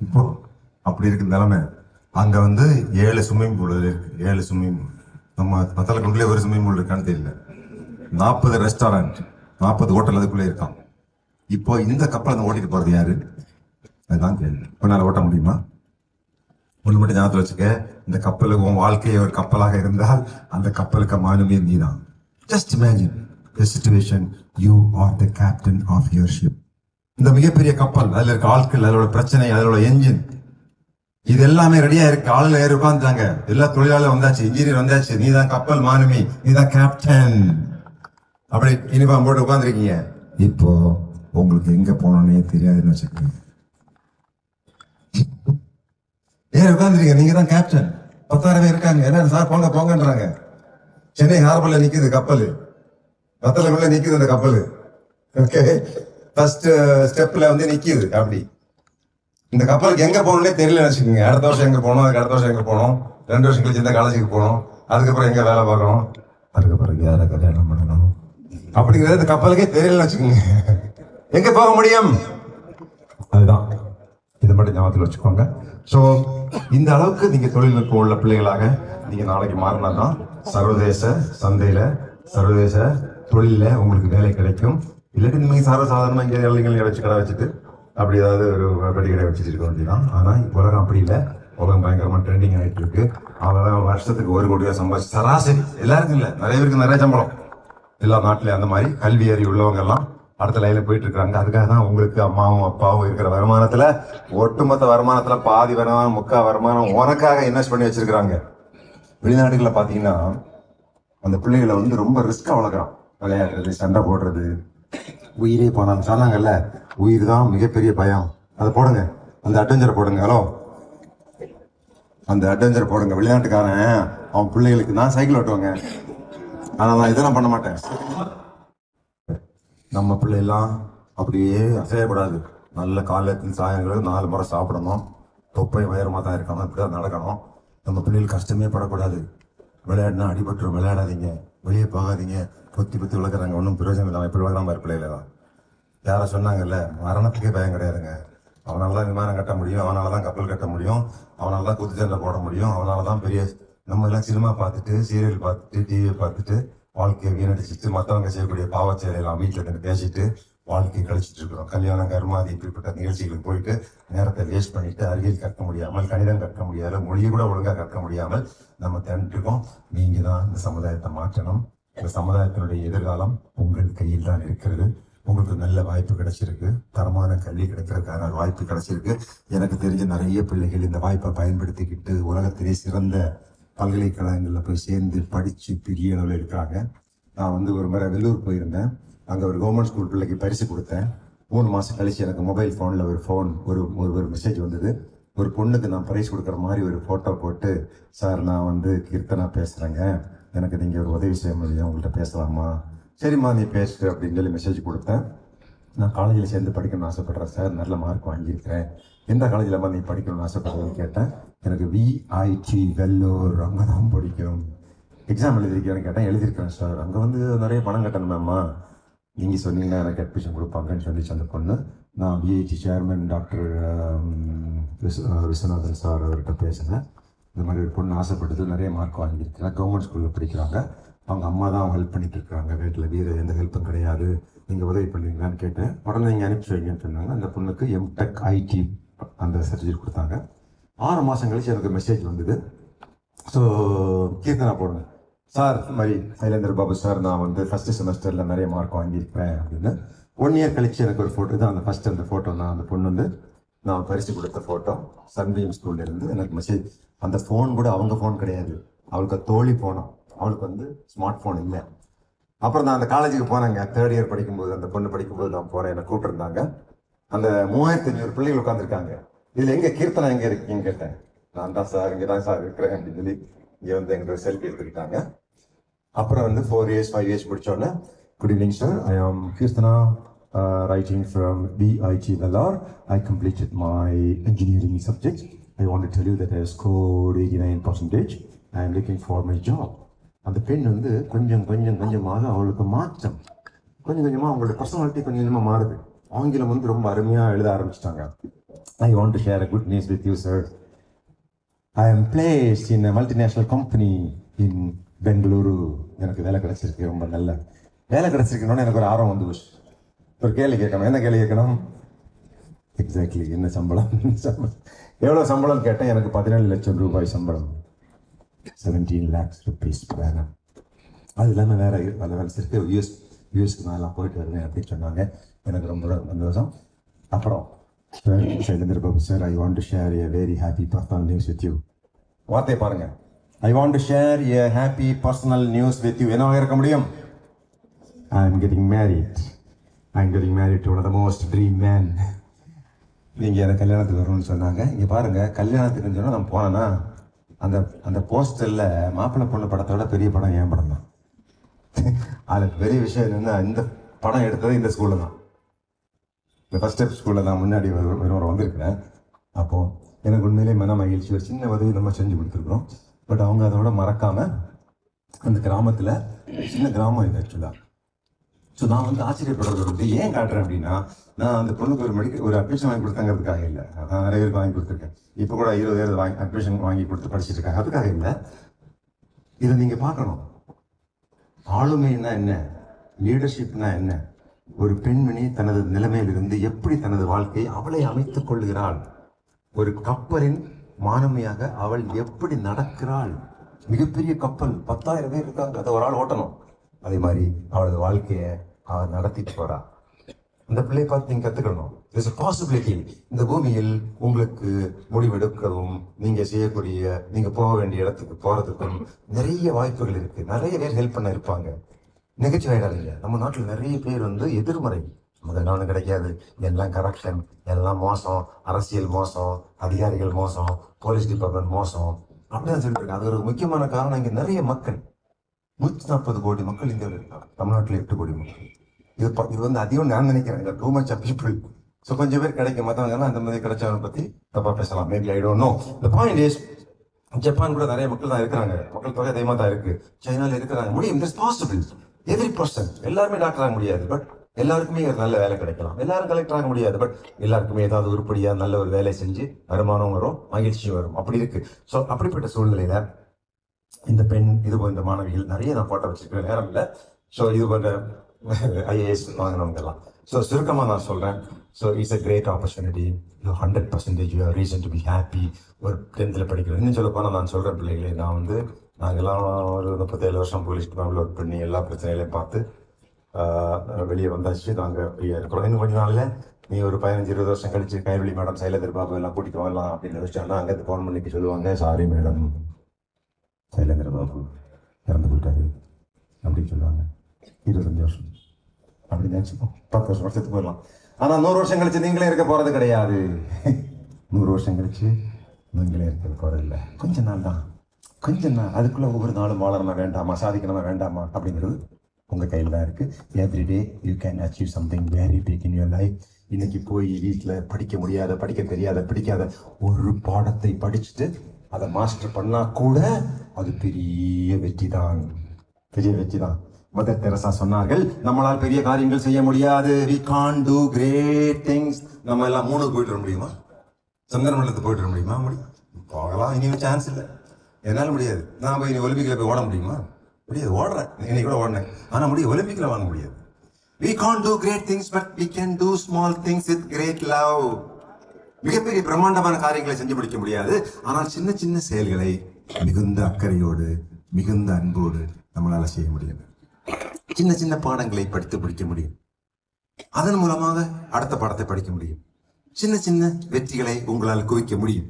இப்போ அப்படி இருக்கு நிலைமை. அங்க வந்து 7 ஸ்விம்மிங் பூல் இருக்கு. 7 ஸ்விம்மிங் பூல். நம்ம பத்தலக்குண்டுலேயே ஒரு ஸ்விம்மிங் பூல் இருக்கான்னு தெரியல. 40 ரெஸ்டாரண்ட், 40 ஹோட்டல் அதுக்குள்ளே இருக்கான். இப்போ இந்த கப்பல் அந்த ஓட்டிட்டு போறது யாரு? அதுதான் கேள்வி. உன்னால ஓட்ட முடியுமா? ஒன்று மட்டும் ஞாபகத்தில் வச்சுக்க, இந்த கப்பலுக்கு உன் வாழ்க்கையை ஒரு கப்பலாக இருந்தால் அந்த கப்பலுக்கு மாலுமே நீதான். Just imagine the situation, you are the captain of your ship. இந்த மிகப்பெரிய கப்பல், அதுல இருக்க ஆட்கள், அதோட பிரச்சனை, அதோட என்ஜின், இது எல்லாமே ரெடியா இருக்கு. ஆளுநர் ஏறி உட்காந்துட்டாங்க, எல்லா தொழிலாளர் வந்தாச்சு, இன்ஜினியர் வந்தாச்சு, நீ தான் கப்பல் மாலுமி, நீ தான் கேப்டன். அப்படி யூனிஃபார்ம் போட்டு உட்காந்துருக்கீங்க. இப்போ உங்களுக்கு எங்க போனோன்னே தெரியாதுன்னு வச்சுக்கோங்க. ஏன் உட்காந்துருக்கீங்க, நீங்க தான் கேப்டன். 10,000 பேர் இருக்காங்க. என்ன சார் போங்க போங்கன்றாங்க. சென்னை ஹார்பர்ல நிக்குது கப்பல், பத்தலக்குள்ள நிக்குது அந்த கப்பல். ஓகே, ஃபர்ஸ்ட் ஸ்டெப்ல வந்து நிக்குது. அப்படி இந்த கப்பலுக்கு எங்க போகணும்னே தெரியல வச்சுக்கோங்க. அடுத்த வருஷம் எங்க போகணும், அதுக்கு அடுத்த வருஷம் எங்க போகணும், 2 வருஷம் கழிச்சு இந்த காலேஜுக்கு போகணும், அதுக்கப்புறம் எங்க வேலை பார்க்கணும், அதுக்கப்புறம் யாரை கல்யாணம் பண்ணணும், அப்படிங்கிறது இந்த கப்பலுக்கே தெரியல வச்சுக்கோங்க. எங்க போக முடியும்? அதுதான், இதை மட்டும் ஞாபகத்தில் வச்சுக்கோங்க. ஸோ இந்த அளவுக்கு நீங்க தொழில்நுட்பம் உள்ள பிள்ளைகளாக நீங்க நாளைக்கு மாறினா தான் சர்வதேச சந்தையில, சர்வதேச தொழில உங்களுக்கு வேலை கிடைக்கும். இல்லாட்டி நீங்க சர்வசாதாரணமா இங்கே இளைஞர்கள் வச்சு கடை வச்சுட்டு அப்படி ஏதாவது ஒரு பெட்டி கடை வச்சுட்டு இருக்க வேண்டியதான். ஆனா உலகம் அப்படி இல்லை. உலகம் பயங்கரமா ட்ரெண்டிங் ஆகிட்டு இருக்கு. அவன் வருஷத்துக்கு 1 கோடி ரூபாய் சம்பாதிச்சு, சராசரி எல்லாருக்கும் இல்லை, நிறைய பேருக்கு நிறைய சம்பளம், எல்லா நாட்டிலையும் அந்த மாதிரி கல்வி அறிவு உள்ளவங்க எல்லாம் அடுத்த லைன்ல போயிட்டு இருக்காங்க. அதுக்காக தான் உங்களுக்கு அம்மாவும் அப்பாவும் இருக்கிற வருமானத்துல, ஒட்டுமொத்த வருமானத்துல பாதி வருமானம், 3/4 வருமானம் உனக்காக இன்வெஸ்ட் பண்ணி வச்சிருக்காங்க. வெளிநாடுகளில் பாத்தீங்கன்னா அந்த பிள்ளைகளை வந்து ரொம்ப ரிஸ்கா வளர்க்குறான். விளையாடுறது, சண்டை போடுறது, உயிரே போனாங்க சொன்னாங்கல்ல, உயிர் தான் மிகப்பெரிய பயம். அதை போடுங்க, அந்த அட்வென்ச்சரை போடுங்க. ஹலோ, அந்த அட்வென்ச்சர் போடுங்க. வெளிநாட்டுக்காரன் அவன் பிள்ளைகளுக்கு, நான் சைக்கிள் ஓட்டுவாங்க, ஆனால் நான் இதெல்லாம் பண்ண மாட்டேன். நம்ம பிள்ளைலாம் அப்படியே அசையக்கூடாது. நல்ல காலையில் சாயங்காலம் 4 முறை சாப்பிடணும், தொப்பை உயரமாக தான் இருக்கணும், இப்படி தான் நடக்கணும். நம்ம பிள்ளைகள் கஷ்டமே படக்கூடாது. விளையாடினா அடிபட்டுரும், விளையாடாதீங்க, வெளியே போகாதீங்க, பொத்தி பொத்தி விளக்குறாங்க, ஒன்றும் பிரயோஜனம் இல்லாமல் இப்படி விளக்குற மாதிரி பிள்ளைகள தான். யாரை சொன்னாங்கல்ல, மரணத்துக்கே பயம் கிடையாதுங்க. அவனால தான் விமானம் கட்ட முடியும், அவனால தான் கப்பல் கட்ட முடியும், அவனால தான் குத்துச்சண்டை போட முடியும், அவனால தான் பெரிய. நம்ம எல்லாம் சினிமா பார்த்துட்டு, சீரியல் பார்த்துட்டு, டிவியை பார்த்துட்டு வாழ்க்கையை வீணடிச்சிட்டு, மற்றவங்க செய்யக்கூடிய பாவச்செயலாம் வீட்டில் இருந்து பேசிட்டு வாழ்க்கையை கழிச்சிட்டு இருக்கிறோம். கல்யாணம், கர்மாதி, இப்படிப்பட்ட நிகழ்ச்சிகளுக்கு போயிட்டு நேரத்தை வேஸ்ட் பண்ணிட்டு, அறிவியல் கற்க முடியாமல், கணிதம் கற்க முடியாத, மொழியை கூட ஒழுங்காக கற்க முடியாமல் நம்ம திரண்டு இருக்கோம். நீங்க தான் இந்த சமுதாயத்தை மாற்றணும். இந்த சமுதாயத்தினுடைய எதிர்காலம் உங்கள் கையில் தான் இருக்கிறது. உங்களுக்கு நல்ல வாய்ப்பு கிடைச்சிருக்கு, தரமான கல்வி கிடைக்கிறதுக்கான வாய்ப்பு கிடைச்சிருக்கு. எனக்கு தெரிஞ்ச நிறைய பிள்ளைகள் இந்த வாய்ப்பை பயன்படுத்திக்கிட்டு உலகத்திலே சிறந்த பல்கலைக்கழகங்களில் போய் சேர்ந்து படித்து பெரிய அளவில் இருக்காங்க. நான் வந்து ஒரு முறை வெள்ளூர் போயிருந்தேன். அங்கே ஒரு கவர்மெண்ட் ஸ்கூல் பிள்ளைக்கு பரிசு கொடுத்தேன். 3 மாதம் கழிச்சு எனக்கு மொபைல் ஃபோனில் ஒரு மெசேஜ் வந்தது. ஒரு பொண்ணுக்கு நான் ப்ரைஸ் கொடுக்குற மாதிரி ஒரு ஃபோட்டோ போட்டு, சார் நான் வந்து கீர்த்தனா பேசுகிறேங்க, எனக்கு நீங்கள் ஒரு உதவி செய்ய முடியும், உங்கள்கிட்ட பேசலாமா? சரிம்மா நீ பேசு அப்படின்னு சொல்லி மெசேஜ் கொடுத்தேன். நான் காலேஜில் சேர்ந்து படிக்கணும்னு ஆசைப்பட்றேன் சார், நல்ல மார்க் வாங்கியிருக்கிறேன், எந்த காலேஜில் நீ படிக்கணும்னு ஆசைப்படுறதுன்னு கேட்டேன். எனக்கு விஐடி வெள்ளூர் அங்கே தான் படிக்கும். எக்ஸாம் எழுதியிருக்கேன்னு கேட்டேன். எழுதியிருக்கேன் சார். அங்கே வந்து நிறைய பணம் கட்டணுமேம்மா, நீங்கள் சொன்னீங்கன்னா எனக்கு அட்மிஷன் கொடுப்பாங்கன்னு சொல்லிச்சு அந்த பொண்ணு. நான் VIT chairman doctor Viswanathan sir அவர்கிட்ட பேசினேன். இந்த மாதிரி ஒரு பொண்ணு ஆசைப்பட்டது, நிறைய மார்க் வாங்கியிருக்கிறேன், கவர்மெண்ட் ஸ்கூலில் படிக்கிறாங்க, அவங்க அம்மா தான் ஹெல்ப் பண்ணிட்டு இருக்காங்க, வீட்டில் வேறு எந்த ஹெல்ப்பும் கிடையாது, நீங்கள் உதவி பண்ணுவீங்களான்னு கேட்டேன். உடனே நீங்கள் அனுப்பிச்சி வைங்கன்னு சொன்னாங்க. அந்த பொண்ணுக்கு எம்டெக் ஐடி அந்த சர்டிஃபிகேட் கொடுத்தாங்க. 6 மாதம் கழிச்சு எனக்கு மெசேஜ் வந்தது. ஸோ கீர்த்தனா போடுங்க சார், இந்த மாதிரி சைலேந்திர பாபு சார், நான் வந்து ஃபஸ்ட்டு செமஸ்டரில் நிறைய மார்க் வாங்கியிருப்பேன் அப்படின்னு. 1 இயர் கழிச்சு எனக்கு ஒரு ஃபோட்டோ தான், அந்த ஃபோட்டோ தான். அந்த பொண்ணு வந்து நான் பரிசு கொடுத்த ஃபோட்டோ, சன்பீம் ஸ்கூல்லேருந்து எனக்கு மெசேஜ். அந்த ஃபோன் கூட அவங்க ஃபோன் கிடையாது, அவளுக்கு தோழி போனோம், அவளுக்கு வந்து ஸ்மார்ட் ஃபோன் இல்லை. அப்புறம் நான் அந்த காலேஜுக்கு போனேங்க, 3rd இயர் படிக்கும்போது, அந்த பொண்ணு படிக்கும்போது நான் போனேன். என்னை கூப்பிட்டுருந்தாங்க. அந்த 3500 பிள்ளைகள் உட்காந்துருக்காங்க. இதில் எங்கே கீர்த்தனா எங்கே இருக்கீங்கன்னு கேட்டேன். நான் தான் சார், இங்கே தான் சார் இருக்கிறேன் அப்படின்னு சொல்லி இங்கே வந்து எங்கிட்ட செல்ஃபி எடுத்துக்கிட்டாங்க. அப்புறம் வந்து 4 இயர்ஸ் 5 இயர்ஸ் முடிச்சோடனே, குட் ஈவினிங் சார், ஐ ஆம் Keerthana, writing from BIT Velar. I completed my engineering subject. I want to tell you that I scored 89%. I am looking for my job. அந்த பெண் வந்து கொஞ்சமாக அவளுக்கு மாற்றம், கொஞ்சமாக அவங்களோட பர்சனாலிட்டி கொஞ்சமாக மாறுது. ஆங்கிலம் வந்து ரொம்ப அருமையாக எழுத ஆரம்பிச்சிட்டாங்க. I want to share a good news with you, sir. I am placed in a multinational company in Bengaluru. எனக்கு வேலை கிடைச்சிருக்கு, ரொம்ப நல்ல வேலை கிடைச்சிருக்கணும்னு எனக்கு ஒரு ஆர்வம் வந்து போச்சு. ஒரு கேள்வி கேட்கணும். என்ன கேள்வி கேட்கணும்? எக்ஸாக்ட்லி என்ன சம்பளம்? எவ்வளோ சம்பளம் கேட்டேன். எனக்கு 17 லட்சம் ரூபாய் சம்பளம், 17 lakhs rupees per annum. அது இல்லாமல் வேற வேலை கிடைச்சிருக்கு. யூஎஸ்க்கு நான் போயிட்டு வருவேன் அப்படின்னு சொன்னாங்க. எனக்கு ரொம்ப சந்தோஷம். அப்புறம் Sylendra Babu sir, I want to share a very happy personal news with you. வார்த்தை பாருங்க. I want to share a happy personal news with you. என்னவாக இருக்க முடியும்? I am getting married. I am getting married to one of the most dream men. நீங்க எனக்கு கல்யாணத்துக்கு வரணும்னு சொன்னாங்க. இங்க பாருங்க, கல்யாணத்துக்குன்னு சொன்னா நான் போனேன்னா அந்த போஸ்டர்ல மாப்பிள்ளை பொண்ணு படத்தோட பெரிய படம் என் படம் தான். அது பெரிய விஷயம் என்னன்னா, இந்த படம் எடுத்தது இந்த ஸ்கூல்ல தான். இந்த ஃபர்ஸ்ட் ஸ்டெப் ஸ்கூலில் நான் முன்னாடி ஒரு வந்திருக்கிறேன். அப்போது எனக்கு உண்மையிலே மன மகிழ்ச்சி, ஒரு சின்ன உதவி நம்ம செஞ்சு கொடுத்துருக்குறோம். பட் அவங்க அதோட மறக்காமல் அந்த கிராமத்தில், சின்ன கிராமம் இது ஆக்சுவலாக. ஸோ நான் வந்து ஆச்சரியப்படுறது வந்து ஏன் காட்டுறேன் அப்படின்னா, நான் அந்த பொண்ணுக்கு ஒரு அட்மிஷன் வாங்கி கொடுத்தாங்கிறதுக்காக இல்லை. நான் நிறைய பேருக்கு வாங்கி கொடுத்துருக்கேன். இப்போ கூட 20 பேர் அட்மிஷன் வாங்கி கொடுத்து படிச்சுட்டு இருக்காங்க. அதுக்காக இல்லை. இதை நீங்கள் பார்க்கணும். ஆளுமைன்னா என்ன, லீடர்ஷிப்னா என்ன, ஒரு பெண்மணி தனது நிலைமையிலிருந்து எப்படி தனது வாழ்க்கையை அவளை அமைத்துக் கொள்கிறாள், ஒரு கப்பலின் மானமையாக அவள் எப்படி நடக்கிறாள். மிகப்பெரிய கப்பல், 10,000 பேர் இருக்காங்க, அதை ஒரு ஆள் ஓட்டணும். அதே மாதிரி அவளது வாழ்க்கையை அவள் நடத்திட்டு போறா. அந்த பிள்ளையை பார்த்து நீங்க கத்துக்கணும். There's a possibility. இந்த பூமியில் உங்களுக்கு முடிவெடுக்கவும், நீங்க செய்யக்கூடிய, நீங்க போக வேண்டிய இடத்துக்கு போறதுக்கும் நிறைய வாய்ப்புகள் இருக்கு. நிறைய பேர் ஹெல்ப் பண்ண இருப்பாங்க. நெகட்டிவ் ஆகிடாதீங்க. நம்ம நாட்டில் நிறைய பேர் வந்து எதிர்மறை, நமக்கு நானும் கிடைக்காது, எல்லாம் கரப்ஷன், எல்லாம் மோசம், அரசியல் மோசம், அதிகாரிகள் மோசம், போலீஸ் டிபார்ட்மெண்ட் மோசம், அப்படிதான் சொல்லிட்டு இருக்காங்க. அது ஒரு முக்கியமான காரணம். இங்கே நிறைய மக்கள், 140 கோடி மக்கள் இந்தியாவில் இருக்காங்க. தமிழ்நாட்டில் 8 கோடி மக்கள். இது வந்து அதிகம் நான் நினைக்கிறேன். Too much of people. So கொஞ்சம் பேர் கிடைக்கும். மற்றவங்கலாம் அந்த மாதிரி கிடைச்சவங்க பற்றி தப்பாக பேசலாம். Maybe I don't know. The point is, Japan கூட நிறைய மக்கள் தான் இருக்கிறாங்க. மக்கள் தொகை அதிகமாக தான் இருக்கு. சைனாவில் இருக்கிறாங்க. முடியும். It's possible. Every person. எல்லாருமே டாக்டர் ஆக முடியாது, பட் எல்லாருக்குமே ஒரு நல்ல வேலை கிடைக்கலாம். எல்லாரும் கலெக்டர் ஆக முடியாது, பட் எல்லாருக்குமே ஏதாவது உருப்படியா நல்ல ஒரு வேலை செஞ்சு வருமானம் வரும், மகிழ்ச்சியும் வரும். அப்படி இருக்கு. ஸோ அப்படிப்பட்ட சூழ்நிலையில இந்த பெண், இது போன்ற மாணவிகள் நிறைய நான் போட்டோ வச்சிருக்கேன், நேரம் இல்லை. ஸோ இது போன்ற ஐஏஎஸ் வாங்கினவங்க எல்லாம். ஸோ சுருக்கமாக நான் சொல்றேன். So it's a great opportunity. 100% you are reason to be happy. ஒரு 10th படிக்கிறேன். இன்னும் சொல்ல போனால் நான் சொல்றேன் பிள்ளைகளே, நான் வந்து நாங்கள்லாம் ஒரு 37 வருஷம் போலீஸ் டிபார்ட்மெண்ட் ஒர்க் பண்ணி எல்லா பிரச்சனைகளையும் பார்த்து வெளியே வந்தாச்சு. நாங்கள் ஃப்ரீயாக இருக்கிறோம். இன்னும் கொஞ்ச நாளில் நீ ஒரு 15-20 வருஷம் கழிச்சு கைவெளி மேடம், சைலேந்திர பாபு எல்லாம் கூட்டிட்டு வரலாம் அப்படின்னு நினைச்சாங்கன்னா அங்கே ஃபோன் பண்ணிட்டு சொல்லுவாங்க, சாரி மேடம், சைலேந்திர பாபு இறந்து போயிட்டாரு அப்படின்னு சொல்லுவாங்க. 25 வருஷம் அப்படி நினச்சிப்போம். 10 வருஷத்துக்கு போயிடலாம். ஆனால் 100 வருஷம் கழிச்சு நீங்களே இருக்க போகிறது கிடையாது. 100 வருஷம் கழிச்சு நீங்களே இருக்க போகிறதில்லை. கொஞ்ச நாள் தான், கொஞ்சம் நாள். அதுக்குள்ள ஒவ்வொரு நாளும் வாழணுமா வேண்டாமா, சாதிக்கணுமா வேண்டாமா அப்படிங்கிறது உங்கள் கையில் தான் இருக்கு. Everyday you can achieve something very big in your life. இன்னைக்கு போய் வீட்டில் படிக்க முடியாத, படிக்க தெரியாத, பிடிக்காத ஒரு பாடத்தை படிச்சுட்டு அதை மாஸ்டர் பண்ணா கூட அது பெரிய வெற்றி தான், பெரிய வெற்றி தான். மதர் தெரசா சொன்னார்கள், நம்மளால் பெரிய காரியங்கள் செய்ய முடியாது. we can't do great things. நம்ம எல்லாம் 3 போயிட்டு வர முடியுமா? சந்திரமண்டலத்துக்கு போயிட்டு வர முடியுமா? முடியும், போகலாம். இனியும் சான்ஸ் இல்லை, என்னால் முடியாது. நான் போய் ஒலிம்பிக்கில் போய் ஓட முடியுமா? முடியாது. ஓடுறேன், இன்னைக்கு கூட ஓடினேன். ஆனால் முடியும், ஒலிம்பிக்கில் வாங்க முடியாது. we can't do great things, but we can do small things with great love. மிகப்பெரிய பிரம்மாண்டமான காரியங்களை செஞ்சு முடிக்க முடியாது, ஆனால் சின்ன சின்ன செயல்களை மிகுந்த அக்கறையோடு, மிகுந்த அன்போடு நம்மளால செய்ய முடியும். சின்ன சின்ன பாடங்களை படித்து பிடிக்க முடியும். அதன் மூலமாக அடுத்த பாடத்தை படிக்க முடியும். சின்ன சின்ன வெற்றிகளை உங்களால் குவிக்க முடியும்.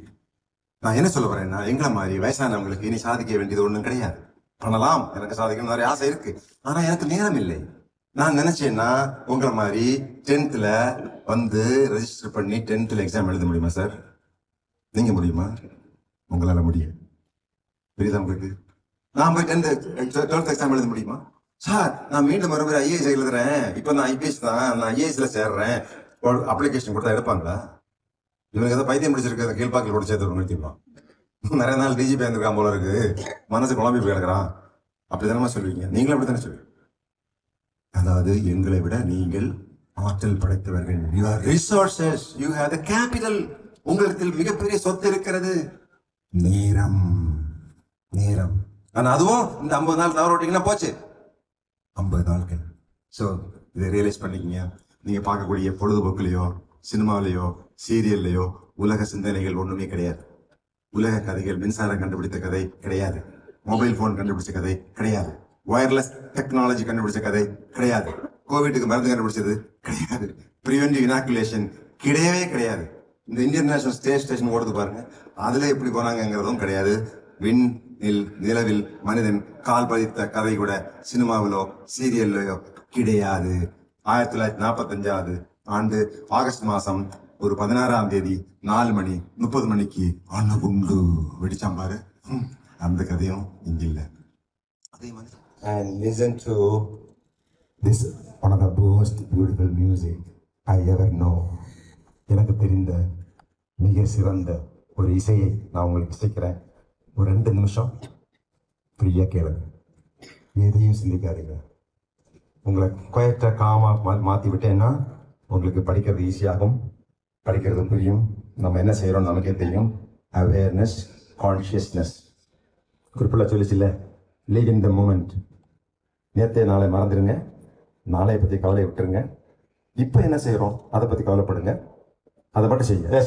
நான் என்ன சொல்ல போறேன்னா, எங்களை மாதிரி வயசானவங்களுக்கு இனி சாதிக்க வேண்டியது ஒன்றும் கிடையாது. பண்ணலாம், எனக்கு சாதிக்கணும் நிறைய ஆசை இருக்கு, ஆனா எனக்கு நேரம் இல்லை. நான் நினைச்சேன்னா உங்களை மாதிரி 10th வந்து ரெஜிஸ்டர் பண்ணி 10th எக்ஸாம் எழுத முடியுமா சார்? நீங்க முடியுமா? உங்களால முடியும். புரியுதா உங்களுக்கு? நான் போய் 12th எக்ஸாம் எழுத முடியுமா சார்? நான் மீண்டும் மறுபடியும் ஐஏஎஸ் எழுதுறேன், இப்ப நான் ஐபிஎஸ் தான், நான் ஐஏஎஸ்ல சேர்றேன், அப்ளிகேஷன் கொடுத்தா எடுப்பாங்களா? இவனுக்கு ஏதோ பைத்தியம் முடிச்சிருக்க கீழ்பாக்கில் கூட சேர்த்து நிறுத்திடலாம். நிறைய நாள் டிஜிபி இருந்திருக்கான் போல இருக்கு, மனசு குழம்பி போய் கிடக்குறான், அப்படித்தானமா சொல்லுவீங்க. நீங்களும் அப்படித்தானே சொல்லுவீங்க. அதாவது எங்களை விட நீங்கள் ஆற்றல் படைத்தவர்கள். You have resources, you have the capital. உங்களுக்கு மிகப்பெரிய சொத்து இருக்கிறது, நேரம். நேரம். ஆனா அதுவும் இந்த 50 நாள் தவற விட்டீங்கன்னா போச்சு, 50 நாட்கள். ஸோ இதை ரியலைஸ் பண்ணிக்கங்க. நீங்க பார்க்கக்கூடிய பொழுதுபோக்குலையோ சினிமாவிலையோ சீரியல்லையோ உலக சிந்தனைகள் ஒண்ணுமே கிடையாது. உலக கதைகள், மின்சாரம் கண்டுபிடித்த கதை கிடையாது, மொபைல் போன் கண்டுபிடிச்ச கதை கிடையாது, வயர்லெஸ் டெக்னாலஜி கண்டுபிடிச்ச கதை கிடையாது, கோவிட்டுக்கு மருந்து கண்டுபிடிச்சது கிடையாது, ப்ரிவென்டிவ் இனாக்குலேஷன் கிடையவே கிடையாது. இந்த இன்டர்நேஷனல் ஸ்டேஷன் ஓடுது பாருங்க, அதுல எப்படி போனாங்கிறதும் கிடையாது. விண்ணில் நிலவில் மனிதன் கால் பதித்த கதை கூட சினிமாவிலோ சீரியல்லையோ கிடையாது. 1945 ஆண்டு ஆகஸ்ட் மாசம் ஒரு 16ஆம் தேதி 4 மணி 30 மணிக்கு அணுகுண்டு வெடிச்சாம் பாரு, அந்த கதையும் இங்க இல்ல. அதே மாதிரி and listen to this one of the most beautiful music I ever know. எனக்கு தெரிந்த மிக சிறந்த ஒரு இசையை நான் உங்களுக்கு இசைக்கிறேன். ஒரு 2 நிமிஷம் ஃப்ரீயா கேளுங்க, எதையும் சிந்திக்காதீங்க. உங்களை குவைட்டா காமா மாற்றி விட்டேன்னா உங்களுக்கு படிக்கிறது ஈஸியாகும், படிக்கிறது புரியும். நம்ம என்ன செய்கிறோம் நமக்கே தெரியும். Awareness, consciousness. குறிப்பில் சொல்லிச்சில்ல, லீவ் இன் த மூமெண்ட். நேற்றே நாளை மறந்துடுங்க, நாளையை பற்றி கவலையை விட்டுருங்க. இப்போ என்ன செய்கிறோம் அதை பற்றி கவலைப்படுங்க, அதை மட்டும் செய்யுங்க.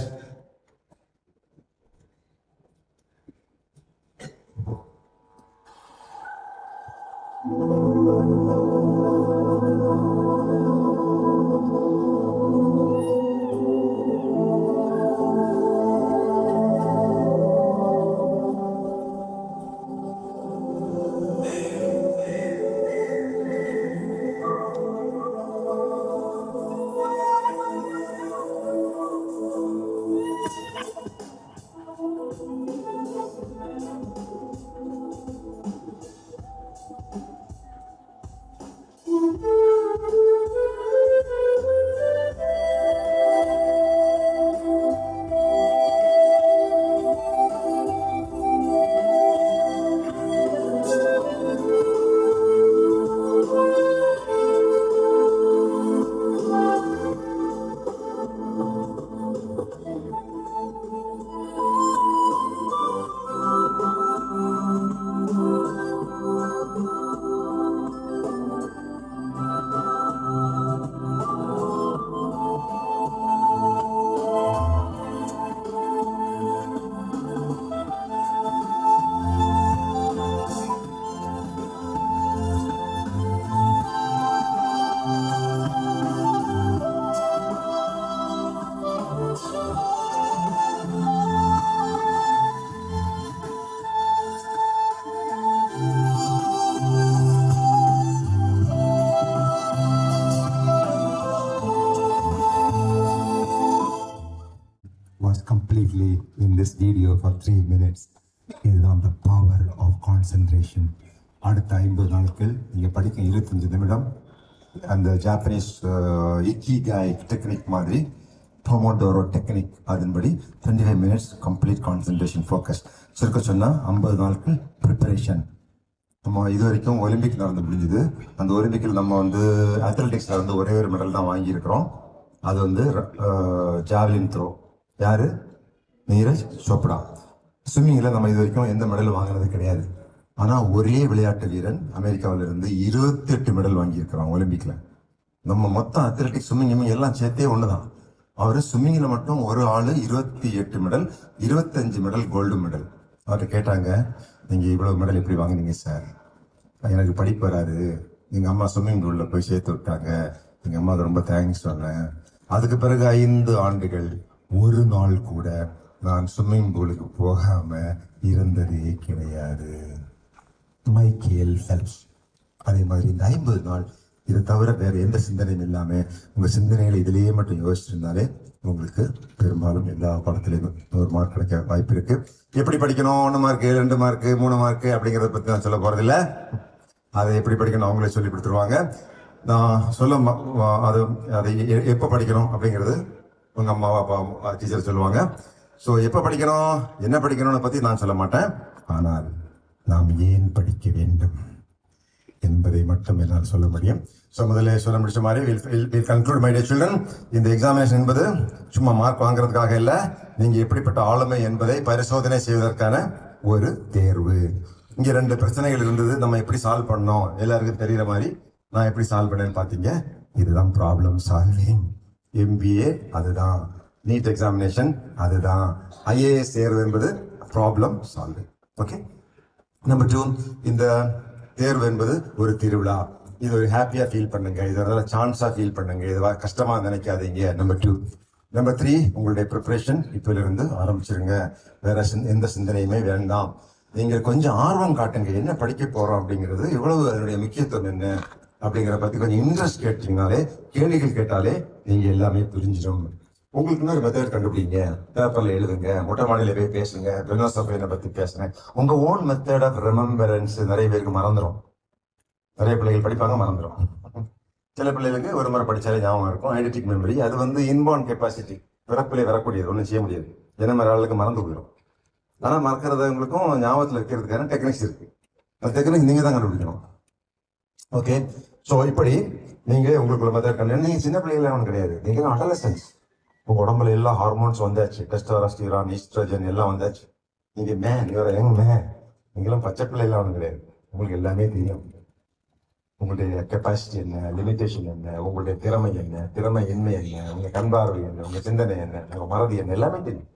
Completely in this video for 3 minutes is on the power of concentration. அடுத்த 50 நாட்கள் நீங்க படிக்க 25 நிமிடம் அந்த ஜாப்பனீஸ் இக்கிகாய் டெக்னிக் மாதிரி டொமோடோரோ டெக்னிக், அதன்படி 25 minutes கம்ப்ளீட் கான்சன்ட்ரேஷன் ஃபோக்கஸ். சுருக்க சொன்னால் 50 நாட்கள் ப்ரிப்பரேஷன். நம்ம இது வரைக்கும் ஒலிம்பிக் நடந்து முடிஞ்சுது. அந்த ஒலிம்பிக்கில் நம்ம அத்லெட்டிக்ஸில் ஒரே ஒரு மெடல் தான் வாங்கியிருக்கிறோம். அது ஜாவலின் த்ரோ. யாரு? நீரஜ் சோப்ரா. ஸ்விம்மிங்கில் நம்ம இது வரைக்கும் எந்த மெடல் வாங்கினது கிடையாது. ஆனால் ஒரே விளையாட்டு வீரன் அமெரிக்காவிலிருந்து 28 மெடல் வாங்கியிருக்கிறான் ஒலிம்பிக்கில். நம்ம மொத்தம் அத்லெட்டிக்ஸ் ஸ்விம்மிங் எல்லாம் சேர்த்தே ஒன்று தான். அவர் ஸ்விம்மிங்கில் மட்டும் ஒரு ஆள் 28 மெடல், 25 மெடல் கோல்டு மெடல். அவர்கிட்ட கேட்டாங்க, நீங்கள் இவ்வளோ மெடல் எப்படி வாங்கினீங்க சார்? எனக்கு படிப்பு வராது, எங்கள் அம்மா ஸ்விம்மிங் பூலில் போய் சேர்த்து விட்டாங்க, எங்கள் அம்மாவுக்கு ரொம்ப தேங்க்ஸ் சொன்னேன். அதுக்கு பிறகு 5 ஆண்டுகள் ஒரு நாள் கூட நான் ஸ்விம்மிங் பூலுக்கு போகாம இருந்ததே கிடையாது. Michael Phelps. அதே மாதிரி இந்த 50 நாள் இதை தவிர வேற எந்த சிந்தனையும் இல்லாம உங்க சிந்தனைகளை இதிலேயே மட்டும் யோசிச்சிருந்தாலே உங்களுக்கு பெரும்பாலும் எல்லா பாடத்திலையும் 100 மார்க் கிடைக்க வாய்ப்பு இருக்கு. எப்படி படிக்கணும், 1 மார்க் 2 மார்க் 3 மார்க் அப்படிங்கிறத பத்தி நான் சொல்ல போறதில்ல. அதை எப்படி படிக்கணும் அவங்களே சொல்லி கொடுத்துருவாங்க. நான் அதை எப்போ படிக்கணும் அப்படிங்கிறது உங்க அம்மா அப்பா டீச்சர் சொல்லுவாங்க. ஸோ எப்போ படிக்கணும், என்ன படிக்கணும்னு பத்தி நான் சொல்ல மாட்டேன். ஆனால் நாம் ஏன் படிக்க வேண்டும், என்பதை மட்டும் என்னால் சொல்ல முடியும். ஸோ முதல்ல சொல்ல முடிச்ச மாதிரி will conclude my dear children. இந்த எக்ஸாமினேஷன் என்பது சும்மா மார்க் வாங்குறதுக்காக இல்லை, நீங்கள் எப்படிப்பட்ட ஆளுமை என்பதை பரிசோதனை செய்வதற்கான ஒரு தேர்வு. இங்கே 2 பிரச்சனைகள் இருந்தது, நம்ம எப்படி சால்வ் பண்ணோம் எல்லாருக்கும் தெரிகிற மாதிரி. நான் எப்படி சால்வ் பண்ணேன்னு பார்த்தீங்க, இதுதான் ப்ராப்ளம் சால்விங். MBA அதுதான், நீட் எக்ஸாமினேஷன் அதுதான், IAS தேர்வு என்பது ப்ராப்ளம் சால்விங். ஓகே. நம்பர் 2, இந்த தேர்வு என்பது ஒரு திருவிழா. இது ஒரு ஹாப்பியா ஃபீல் பண்ணுங்க, இது ஒரு சான்ஸா ஃபீல் பண்ணுங்க, இது கஷ்டமா நினைக்காதீங்க. நம்பர் 2. நம்பர் 3, உங்களுடைய ப்ரிப்பரேஷன் இப்போலிருந்து ஆரம்பிச்சிருங்க. வேற எந்த சிந்தனையுமே வேண்டாம். நீங்கள் கொஞ்சம் ஆர்வம் காட்டுங்க, என்ன படிக்க போறோம் அப்படிங்கிறது, எவ்வளவு அதனுடைய முக்கியத்துவம் என்ன அப்படிங்கிற பத்தி கொஞ்சம் இன்ட்ரெஸ்ட் கேட்டீங்கனாலே, கேள்விகள் கேட்டாலே நீங்க எல்லாமே புரிஞ்சிடும். உங்களுக்கு இன்னொரு மெத்தட் கண்டுபிடிங்க, பேப்பர்ல எழுதுங்க, மொட்டை மாடியில போய் பேசுங்க, பிலோசபியை பத்தி பேசுங்க. உங்க ஓன் மெத்தட் ஆஃப் ரெமெம்பரன்ஸ் நிறைய பேருக்கு மறந்துடும். நிறைய பிள்ளைகள் படிப்பாங்க, மறந்துடும். சில பிள்ளைகளுக்கு ஒரு முறை படிச்சாலே ஞாபகம் இருக்கும், ஐடென்டிக் மெமரி. அது வந்து இன்பார்ன் கெப்பாசிட்டி, பிறப்பிலே வரக்கூடியது, ஒன்றும் செய்ய முடியாது. என்ன மாதிரி ஆளுக்கு மறந்து போயிடும். ஆனால் மறக்கிறவங்களுக்கும் ஞாபகத்தில் இருக்கிறதுக்கான டெக்னிக்ஸ் இருக்கு. அந்த டெக்னிக்ஸ் நீங்க தான் கண்டுபிடிக்கணும். ஓகே. ஸோ இப்படி நீங்க உங்களுக்கு மெத்தட் கண்டு, நீங்க சின்ன பிள்ளைகள் ஒன்றும் கிடையாது, நீங்க அடலசன்ஸ். உங்க உடம்புல எல்லா ஹார்மோன்ஸ் வந்தாச்சு, டெஸ்டோஸ்டிரான், ஈஸ்ட்ரோஜன் எல்லாம் வந்தாச்சு. நீங்க மேன், யூஆர் யங் மேன். நீங்களும் பச்சை பிள்ளைலாம் ஒன்றும் கிடையாது, உங்களுக்கு எல்லாமே தெரியும். உங்களுடைய கெப்பாசிட்டி என்ன, லிமிடேஷன் என்ன, உங்களுடைய திறமை என்ன, திறமை என்ன, உங்க கண் பார்வை என்ன, உங்க சிந்தனை என்ன, உங்க மறதி என்ன, எல்லாமே தெரியும்.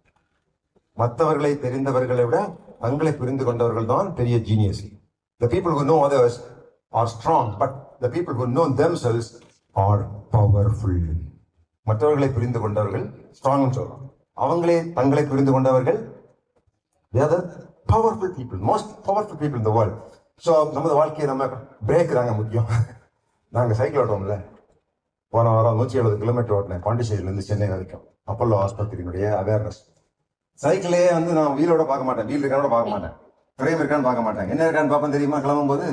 மற்றவர்களை தெரிந்தவர்களை விட தங்களை புரிந்து கொண்டவர்கள் தான் பெரிய genius. The people who know others are strong, but the people who know themselves are powerful. மற்றவர்களை புரிந்து கொண்டவர்கள் ஸ்ட்ராங்னு சொல்றோம். அவங்களே தங்களை புரிந்து கொண்டவர்கள் they are the powerful people, most powerful people in the world. So நமது வாழ்க்கையை நம்ம பிரேக் தாங்க முக்கியம். நாங்கள் சைக்கிள் ஓட்டுவோம்ல, போன வாரம் 170 கிலோமீட்டர் ஓட்டினேன், பாண்டிச்சேரியிலேருந்து சென்னை வரைக்கும், அப்போலோ ஆஸ்பத்திரியினுடைய அவேர்னஸ். சைக்கிளே வந்து நான் வீலோட பார்க்க மாட்டேன், வீல் இருக்கானோட பார்க்க மாட்டேன், ஃப்ரேம் இருக்கான்னு பார்க்க மாட்டேன், என்ன இருக்கான்னு பார்ப்பேன் தெரியுமா கிளம்பும் போது.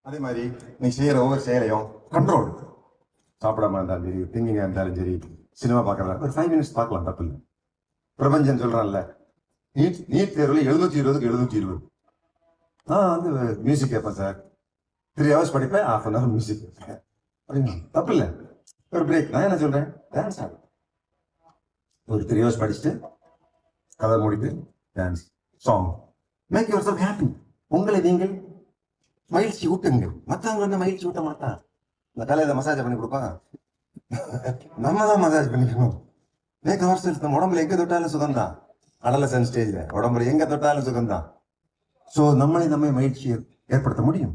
அதே மாதிரி நீ செய்யற ஒவ்வொரு செயலையும் கண்ட்ரோல். சாப்பிடாம இருந்தாலும் சரி, திங்கிங்கா இருந்தாலும் சரி, சினிமா பார்க்கறதா ஒரு 5 மினிட்ஸ் பார்க்கலாம், தப்பு இல்லை. பிரபஞ்சன் சொல்றான்ல, நீட் தேர்வில் 720க்கு 720. வந்து மியூசிக் கேட்பேன் சார், 3 ஹவர்ஸ் படிப்பேன், ½ அன் ஹவர் மியூசிக் கேட்பேன் அப்படின்னா தப்பு இல்லை. ஒரு பிரேக். நான் என்ன சொல்றேன், டான்ஸ் ஆகும். ஒரு 3 ஹவர்ஸ் படிச்சுட்டு கதை முடித்து dance, song, make your self happy. உங்களை நீங்கள் மகிழ்ச்சி ஊட்டுங்க. மற்றவங்க வந்து மகிழ்ச்சி ஊட்ட மாட்டான். இந்த தலையில மசாஜ் பண்ணி கொடுப்பாங்க, நம்ம தான் மசாஜ் பண்ணிக்கணும். Make our self. நம்ம உடம்புல எங்க தொட்டாலும் சுகம்தான். அடலசன் ஸ்டேஜ்ல உடம்புல எங்க தொட்டாலும் சுகம்தான். ஸோ நம்மை மகிழ்ச்சியை ஏற்படுத்த முடியும்.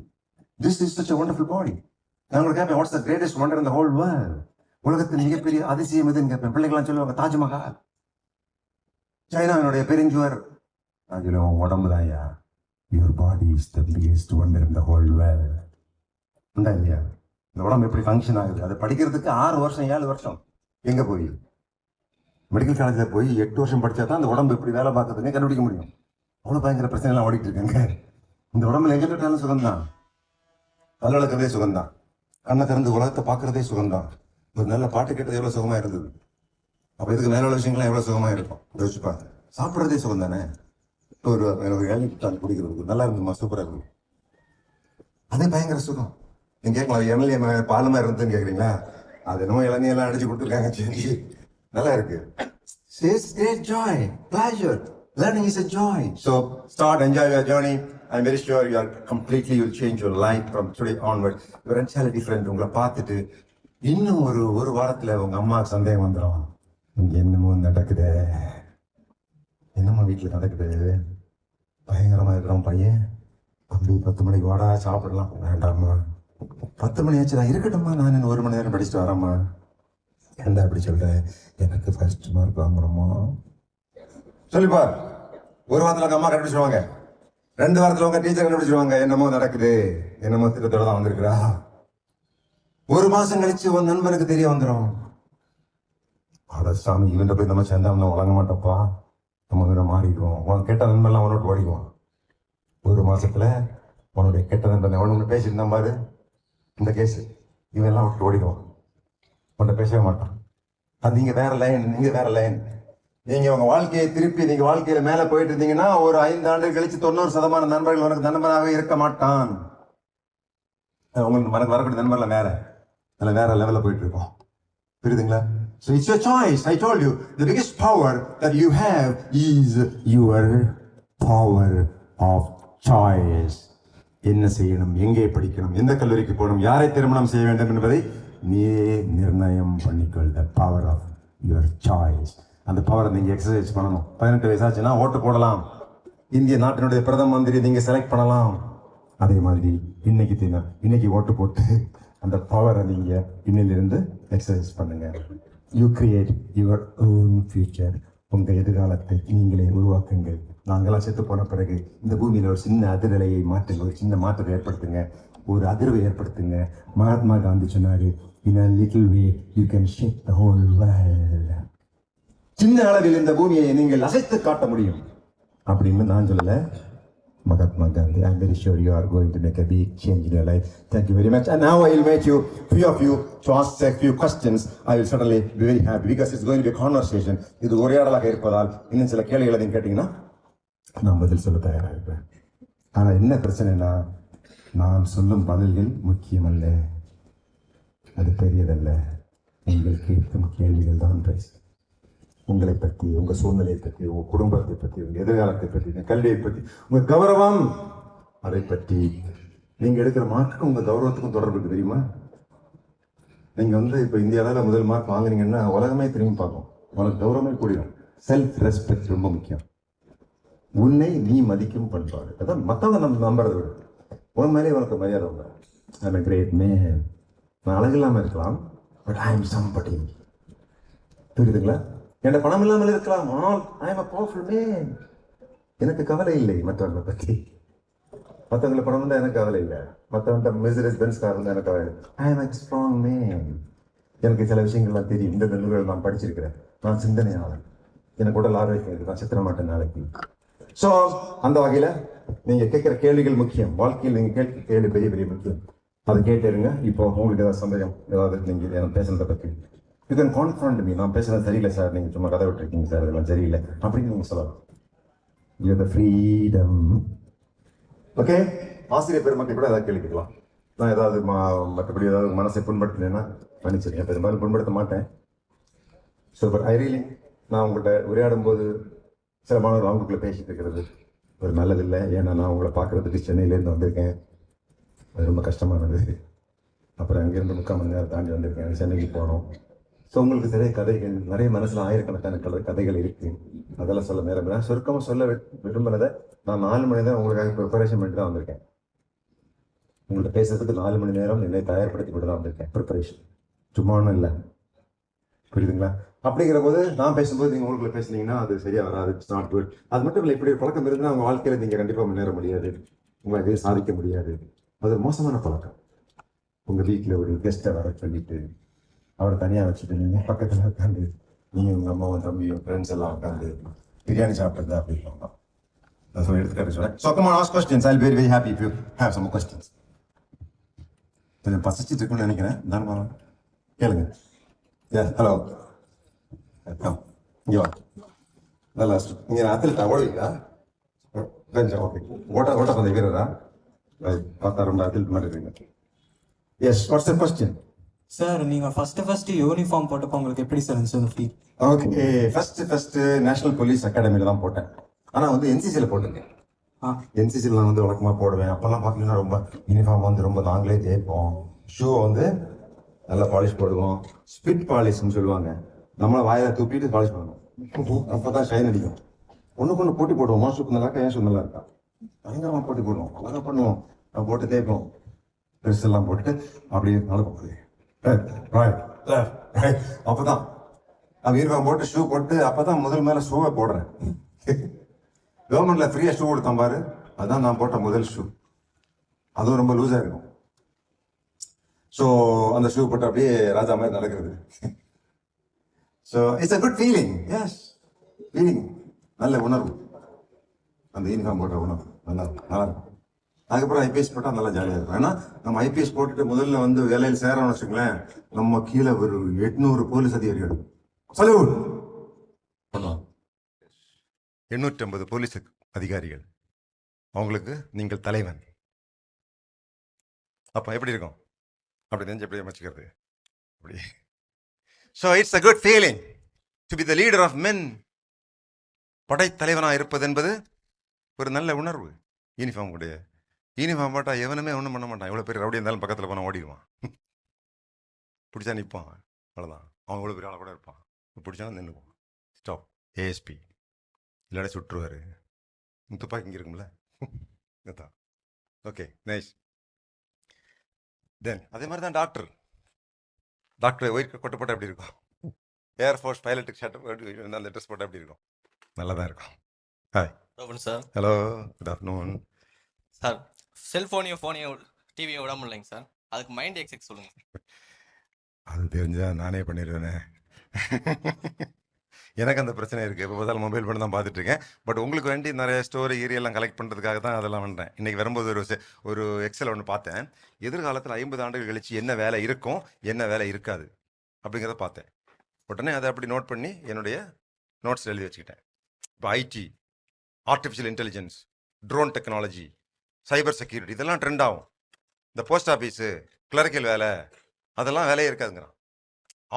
This is such a wonderful body. நான் உங்களுக்கு கேட்பேன், what's the greatest wonder in the whole world? உலகத்தின் மிகப்பெரிய அதிசயம் எதுன்னு கேட்பேன். பிள்ளைகளாம் சொல்லுவாங்க தாஜ்மஹால், சைனாவினுடைய பெருஞ்சுவர். நான் சொல்லுவேன் உடம்பு தான் ஐயா. Your body is the biggest wonder in the whole world. உண்டா இல்லையா? இந்த உடம்பு எப்படி ஃபங்க்ஷன் ஆகுது, அதை படிக்கிறதுக்கு 6 வருஷம் 7 வருஷம் எங்க போய் மெடிக்கல் காலேஜில் போய் 8 வருஷம் படித்தா தான் அந்த உடம்பு எப்படி வேலை பார்க்கறதுன்னு கண்டுபிடிக்க முடியும். அவ்வளோ பயங்கர பிரச்சனைலாம் ஓடிட்டு இருக்காங்க. இந்த உடம்புல எங்கே தொட்டாலும் சுகம்தான். பல்லளக்கிறதே சுகம்தான். கண்ணை திறந்து உலகத்தை பார்க்கறதே சுகம்தான். ஒரு நல்ல பாட்டு கேட்டது எவ்வளோ சுகமாக இருந்தது. அப்போ இதுக்கு மேலே உள்ள விஷயங்கள்லாம் எவ்வளோ சுகமாக இருக்கும் யோசிச்சுப்பாங்க. சாப்பிட்றதே சுகம் தானே. ஒரு இளநீர் குடிக்கிறது நல்லா இருந்துமா, சூப்பராக இருக்குது, அதே பயங்கர சுகம். நீங்கள் கேட்கலாம் எம்எல்ஏ பாலுமா இருந்துன்னு கேட்குறீங்களா? அது என்னமோ இளநியெல்லாம் அடிச்சு கொடுத்துருக்காங்க, சரி நல்லா இருக்கு. Great joy, pleasure. Learning is a joy. So start, enjoy your journey. I'm very sure you'll change your life from today onward. You're entirely different. உங்களை பார்த்துட்டு இன்னும் ஒரு வாரத்துல உங்க அம்மாவுக்கு சந்தேகம் வந்துடும். இங்க என்னமோ நடக்குது, என்னமோ வீட்டுல நடக்குது, பயங்கரமா இருக்கிறோம் பையன். அப்படி 10 மணிக்கு வாடா சாப்பிடலாம். வேண்டாமா, 10 மணி ஆச்சு, நான் இருக்கட்டும்மா, நான் இன்னும் 1 மணி நேரம் படிச்சுட்டு வரேம்மா. ஏன்டா அப்படி சொல்றேன்? எனக்கு ஃபர்ஸ்ட் மார்க் வாங்குறோமா சொல்லிப்பார். ஒரு வாரத்தில் உங்க அம்மா கண்டுபிடிச்சிருவாங்க, 2 வாரத்தில் உங்க டீச்சர் கண்டுபிடிச்சிருவாங்க. என்னமோ நடக்குது, என்னமோ திட்டத்தோட தான் வந்திருக்கிறா. 1 மாசம் கழிச்சு உன் நண்பனுக்கு தெரிய வந்துடும். அட சாமி, இவன்ட்ட போய் நம்ம சேர்ந்தா வழங்க மாட்டோப்பா, நம்ம இவனை மாறிடுவோம். உன் கெட்ட நண்பன்லாம் அவனோட்டு ஓடிக்குவான். 1 மாசத்துல உன்னுடைய கெட்ட நண்பன் ஒன்று பேசியிருந்தான் பாரு, இந்த கேஸ், இவெல்லாம் விட்டு ஓடிடுவான், உன்கிட்ட பேசவே மாட்டான். அது நீங்க வேற லைன், நீங்க வேற லைன். நீங்க உங்க வாழ்க்கையை திருப்பி நீங்க வாழ்க்கையில மேல போயிட்டு இருந்தீங்கன்னா ஒரு 5 ஆண்டு கழிச்சு 90% நண்பர்கள் உனக்கு நண்பனாக இருக்க மாட்டான். உங்களுக்கு எனக்கு வரக்கூடிய நண்பர்லாம் வேற அதில் வேற லெவலில் போயிட்டு இருக்கோம். புரியுதுங்களா? So it's your choice. I told you the biggest power that you have is your power of choice. என்ன செய்யணும், எங்கே படிக்கணும், எந்த கல்லூரிக்கு போகணும், யாரை திருமணம் செய்ய வேண்டும் என்பதை நீயே நிர்ணயம் பண்ணிக்கொள். The power of your choice. அந்த பவரை நீங்கள் எக்ஸசைஸ் பண்ணணும். 18 வயசாச்சுன்னா ஓட்டு போடலாம். இந்திய நாட்டினுடைய பிரதம மந்திரி நீங்கள் செலக்ட் பண்ணலாம். அதே மாதிரி இன்னைக்கு ஓட்டு போட்டு அந்த பவரை நீங்கள் இன்னிலிருந்து எக்ஸசைஸ் பண்ணுங்க. You create your own future. உங்கள் எதிர்காலத்தை நீங்களே உருவாக்குங்கள். நாங்களாம் செத்து போன பிறகு இந்த பூமியில் ஒரு சின்ன அதிர்வலையை மாற்றுங்க, ஒரு சின்ன மாற்றத்தை ஏற்படுத்துங்க, ஒரு அதிர்வை ஏற்படுத்துங்க. மகாத்மா காந்தி சொன்னார், in a little way you can shake the whole world. சின்ன அளவில் இந்த பூமியை நீங்கள் அசைத்து காட்ட முடியும் அப்படின்னு நான் சொல்லல, Mahatma Gandhi. I'm very sure you are going to make a big change in your life. Thank you very much. And now I will invite you, few of you, to ask a few questions. I will certainly be very happy because it's going to be a conversation. இது உரையாடலாக இருப்பதால் இன்னும் சில கேள்விகளை நீங்கள் கேட்டீங்கன்னா நான் பதில் சொல்ல தயாராக இருப்பேன். ஆனால் என்ன பிரச்சனைனா, நான் சொல்லும் பதில்கள் முக்கியமல்ல, அது பெரியதல்ல. நீங்கள் கேட்கும் கேள்விகள் தான் பேசு. உங்களை பற்றி, உங்கள் சூழ்நிலையை பற்றி, உங்கள் குடும்பத்தை பற்றி, உங்கள் எதிர்காலத்தை பற்றி, உங்கள் கல்வியை பற்றி, உங்கள் கௌரவம், அதை பற்றி. நீங்கள் எடுக்கிற மார்க்கும் உங்கள் கௌரவத்துக்கும் தொடர்பு இருக்கு தெரியுமா? நீங்கள் இப்போ இந்தியாவில் முதல் மார்க் வாங்குறீங்கன்னா உலகமே திரும்பி பார்க்கும், உனக்கு கௌரவமே கூடிடும். செல்ஃப் ரெஸ்பெக்ட் ரொம்ப முக்கியம். உன்னை நீ மதிக்கும் பண்பாடு. அதான் மற்றவங்க நம்புறதை விட உன் மேலே உனக்கு மரியாதை உண்டு. I am a great man. நான் அழகு இல்லாமல் இருக்கலாம், பட் ஐ எம் சம்படி. புரியுதுங்களா? என் பணம் இல்லாமல் இருக்கலாம், ஆனால் ஐ எம் எ பவர்ஃபுல் மேன். எனக்கு கவலை இல்லை மற்றவங்களை பற்றி. மற்றவங்களை பணம் இருந்தால் எனக்கு கவலை இல்லை, மற்றவங்க மெர்சிடிஸ் பென்ஸ் கார் இருந்தால் எனக்கு கவலை இல்லை. ஐ எம் எ ஸ்ட்ராங் மேன். எனக்கு சில விஷயங்கள்லாம் தெரியும், இந்த நூல்கள் நான் படிச்சிருக்கிறேன், நான் சிந்தனையாளன், எனக்கு உடல் ஆரோக்கியம் இருக்கு, நான் சித்திர மாட்டேன் நாளைக்கு. ஸோ அந்த வகையில் நீங்கள் கேட்குற கேள்விகள் முக்கியம். வாழ்க்கையில் நீங்கள் கேட்கிற கேள்வி பெரிய பெரிய முக்கியம். அதை கேட்டுருங்க. இப்போ உங்களுக்கு ஏதாவது சந்தேகம், ஏதாவது நீங்கள் பேசுறதை பற்றி யூ கேன் கான்ஃபிடன்ட் மீ. நான் பேசுறது சரியில்லை சார், நீங்கள் சும்மா கதை விட்டுருக்கீங்க சார், இதெல்லாம் சரியில்லை அப்படின்னு நீங்கள் சொல்லலாம். You the freedom. ஓகே, ஆசிரியர் பெருமக்கள் கூட ஏதாவது கேள்விக்கலாம். நான் ஏதாவது மற்றபடி ஏதாவது மனசை புண்படுத்தினேன்னா மன்னிச்சிருக்கேன், பெரும்பாலும் புண்படுத்த மாட்டேன். ஸோ பட் ஐ ரியலி, நான் உங்கள்கிட்ட உரையாடும் போது சில மாணவர்கள் அவங்களுக்குள்ள பேசிட்டு இருக்கிறது ஒரு நல்லதில்லை. ஏன்னா நான் உங்களை பார்க்குறதுக்கு சென்னையிலேருந்து வந்திருக்கேன், அது ரொம்ப கஷ்டமானது. அப்புறம் அங்கேருந்து 3/4 மணி நேரம் தாண்டி வந்திருக்கேன், சென்னைக்கு போகணும். ஸோ உங்களுக்கு நிறைய கதைகள், நிறைய மனசில் ஆயிரக்கணக்கான கதைகள் இருக்குது. அதெல்லாம் சொல்ல நேரம் நான் சுருக்கமாக சொல்ல விரும்பினதை நான் 4 மணி நேரம் உங்களுக்காக ப்ரிப்பரேஷன் பண்ணிட்டு தான் வந்திருக்கேன். உங்கள்கிட்ட பேசுறதுக்கு 4 மணி நேரம் என்னை தயார்படுத்தி கொண்டு தான் வந்திருக்கேன். ப்ரிப்பரேஷன் சும்மா ஒன்றும் இல்லை. புரியுதுங்களா? அப்படிங்கிற போது நான் பேசும்போது நீங்கள் உங்களுக்குள்ள பேசுனீங்கன்னா அது சரியாக வராது. It's not good. அது மட்டும் இல்லை, இப்படி ஒரு பழக்கம் இருந்தால் உங்கள் வாழ்க்கையில் நீங்கள் கண்டிப்பாக முன்னேற முடியாது, உங்களை எதையும் சாதிக்க முடியாது. அது ஒரு மோசமான பழக்கம். உங்கள் வீட்டில் ஒரு கெஸ்ட்டை வர சொல்லிட்டு அவரை தனியாக வச்சுட்டு நீங்கள் பக்கத்தில் உட்காந்து நீங்கள் உங்கள் அம்மாவும் தம்பியும் ஃப்ரெண்ட்ஸ் எல்லாம் உட்காந்து பிரியாணி சாப்பிட்றதா அப்படின்னு ஸோ எடுத்துக்காட்டு சொல்கிறேன். So come on, ask questions. I'll be very happy if you have some questions. கொஞ்சம் பசிச்சுட்டு இருக்குன்னு நினைக்கிறேன். தானே கேளுங்க. ஹலோ, இங்கே வா. நல்லா நீங்கள் அத்லெட்டா, ஓடுவீங்களா? கொஞ்சம் ஓகே. ஓட்டப்பந்த வீரரா? பார்த்தா ரொம்ப அத்லெட் மாதிரி இருக்கீங்க. Yes, what's the question? Sir, நீங்க ஃபர்ஸ்ட் யூனிஃபார்ம் போட்டப்போ உங்களுக்கு எப்படி சார் இருந்துச்சு? ஓகே, ஃபர்ஸ்ட் நேஷனல் போலீஸ் அகாடமியில் தான் போட்டேன். ஆனால் என்சிசியில் போட்டிருக்கேன். என்சிசியில் நான் வழக்கமாக போடுவேன். அப்போல்லாம் பார்த்தீங்கன்னா ரொம்ப யூனிஃபார்ம் ரொம்ப நாங்களே தேய்ப்போம். ஷூ நல்லா பாலிஷ் போடுவோம். ஸ்பிட் பாலிஷ்னு சொல்லுவாங்க. நம்மளை வாயில தூப்பிட்டு பாலிஷ் பண்ணுவோம். அப்போதான் ஷைன் அடிக்கும். ஒன்றுக்கு போட்டி போடுவோம். ஷூக்கு நல்லா இருக்கா, ஏன் ஷூ நல்லா இருக்கா, பயங்கரமாக போட்டி போடுவோம். அழகாக பண்ணுவோம். போட்டு தேய்ப்போம். ட்ரெஸ் எல்லாம் போட்டுட்டு அப்படியே நடக்கும். அப்போதான் யூனிஃபார்ம் போட்டு ஷூ போட்டு அப்போதான் முதல் மேலே ஷூவை போடுறேன். கவர்மெண்ட்ல ஃப்ரீயா ஷூ கொடுத்தேன் பாரு, அதுதான் நான் போட்ட முதல் ஷூ. அதுவும் ரொம்ப லூஸா இருக்கும். ஸோ அந்த ஷூ போட்டு அப்படியே ராஜா மாதிரி நடக்கிறது. So it's a good feeling. Yes, feeling, நல்ல உணர்வு. அந்த யூனிஃபார்ம் போட்ட உணர்வு நல்லா இருக்கும். அதுக்கப்புறம் ஐபிஎஸ் போட்டால் நல்லா ஜாலியாக இருக்கும். ஏன்னா நம்ம ஐபிஎஸ் போட்டுட்டு முதல்ல வேலையில் சேரணும்னு வச்சுக்கோங்களேன், நம்ம கீழே ஒரு 800 போலீஸ் அதிகாரிகள் சல்யூட் பண்ணுவாங்க. 850 போலீஸ் அதிகாரிகள், அவங்களுக்கு நீங்கள் தலைவன். அப்போ எப்படி இருக்கும்? அப்படி தெரிஞ்சு எப்படி அமைச்சுக்கிறது அப்படி. So it's a good feeling to be the leader of men. படைத்தலைவனாக இருப்பது என்பது ஒரு நல்ல உணர்வு. யூனிஃபார்ம் கூட யூனிஃபார்ம் போட்டால் எவனுமே ஒன்றும் பண்ண மாட்டான். எவ்வளோ பேர் ரவுடி இருந்தாலும் பக்கத்தில் போனால் ஓடிடுவான். பிடிச்சா நிற்பான், அவ்வளோதான். அவன் எவ்வளோ பெரிய ஆளாக கூட இருப்பான், பிடிச்சாலும் நின்றுக்குவான். Stop, ASP இல்லாட சுட்டுருவார். துப்பாக்கி இங்கே இருக்கும்ல. Okay, nice. தென் அதே மாதிரி தான் டாக்டர் ஒயிட் கொட்டை போட்டால் எப்படி இருக்கும்? ஏர்ஃபோர்ஸ் பைலட்டுக்கு ஷர்ட் அந்த ட்ரெஸ் போட்டால் எப்படி இருக்கும்? நல்லா தான் இருக்கும். Hi sir. Hello, good afternoon sir. ஃபோனையும் டிவியும் விட முடியலைங்க சார். அதுக்கு மைண்ட் எக்ஸசைஸ் சொல்லுங்க. அது தெரிஞ்சா நானே பண்ணிடுவேனே. எனக்கு அந்த பிரச்சனை இருக்குது. எப்போ பார்த்தாலும் மொபைல் பண்ணி தான் பார்த்துட்டு இருக்கேன். பட் உங்களுக்கு வேண்டி நிறைய ஸ்டோரி ஏரியெல்லாம் கலெக்ட் பண்ணுறதுக்காக தான் அதெல்லாம் பண்ணுறேன். இன்றைக்கி வரும்போது ஒரு எக்ஸல் ஒன்று பார்த்தேன். எதிர்காலத்தில் 50 ஆண்டுகள் கழிச்சு என்ன வேலை இருக்கும், என்ன வேலை இருக்காது அப்படிங்கிறத பார்த்தேன். உடனே அதை அப்படி நோட் பண்ணி என்னுடைய நோட்ஸில் எழுதி வச்சுக்கிட்டேன். இப்போ IT, artificial intelligence, drone technology, cyber security இதெல்லாம் ட்ரெண்ட் ஆகும். இந்த போஸ்ட் ஆஃபீஸு, கிளரிக்கல் வேலை அதெல்லாம் வேலையே இருக்காதுங்கிறான்.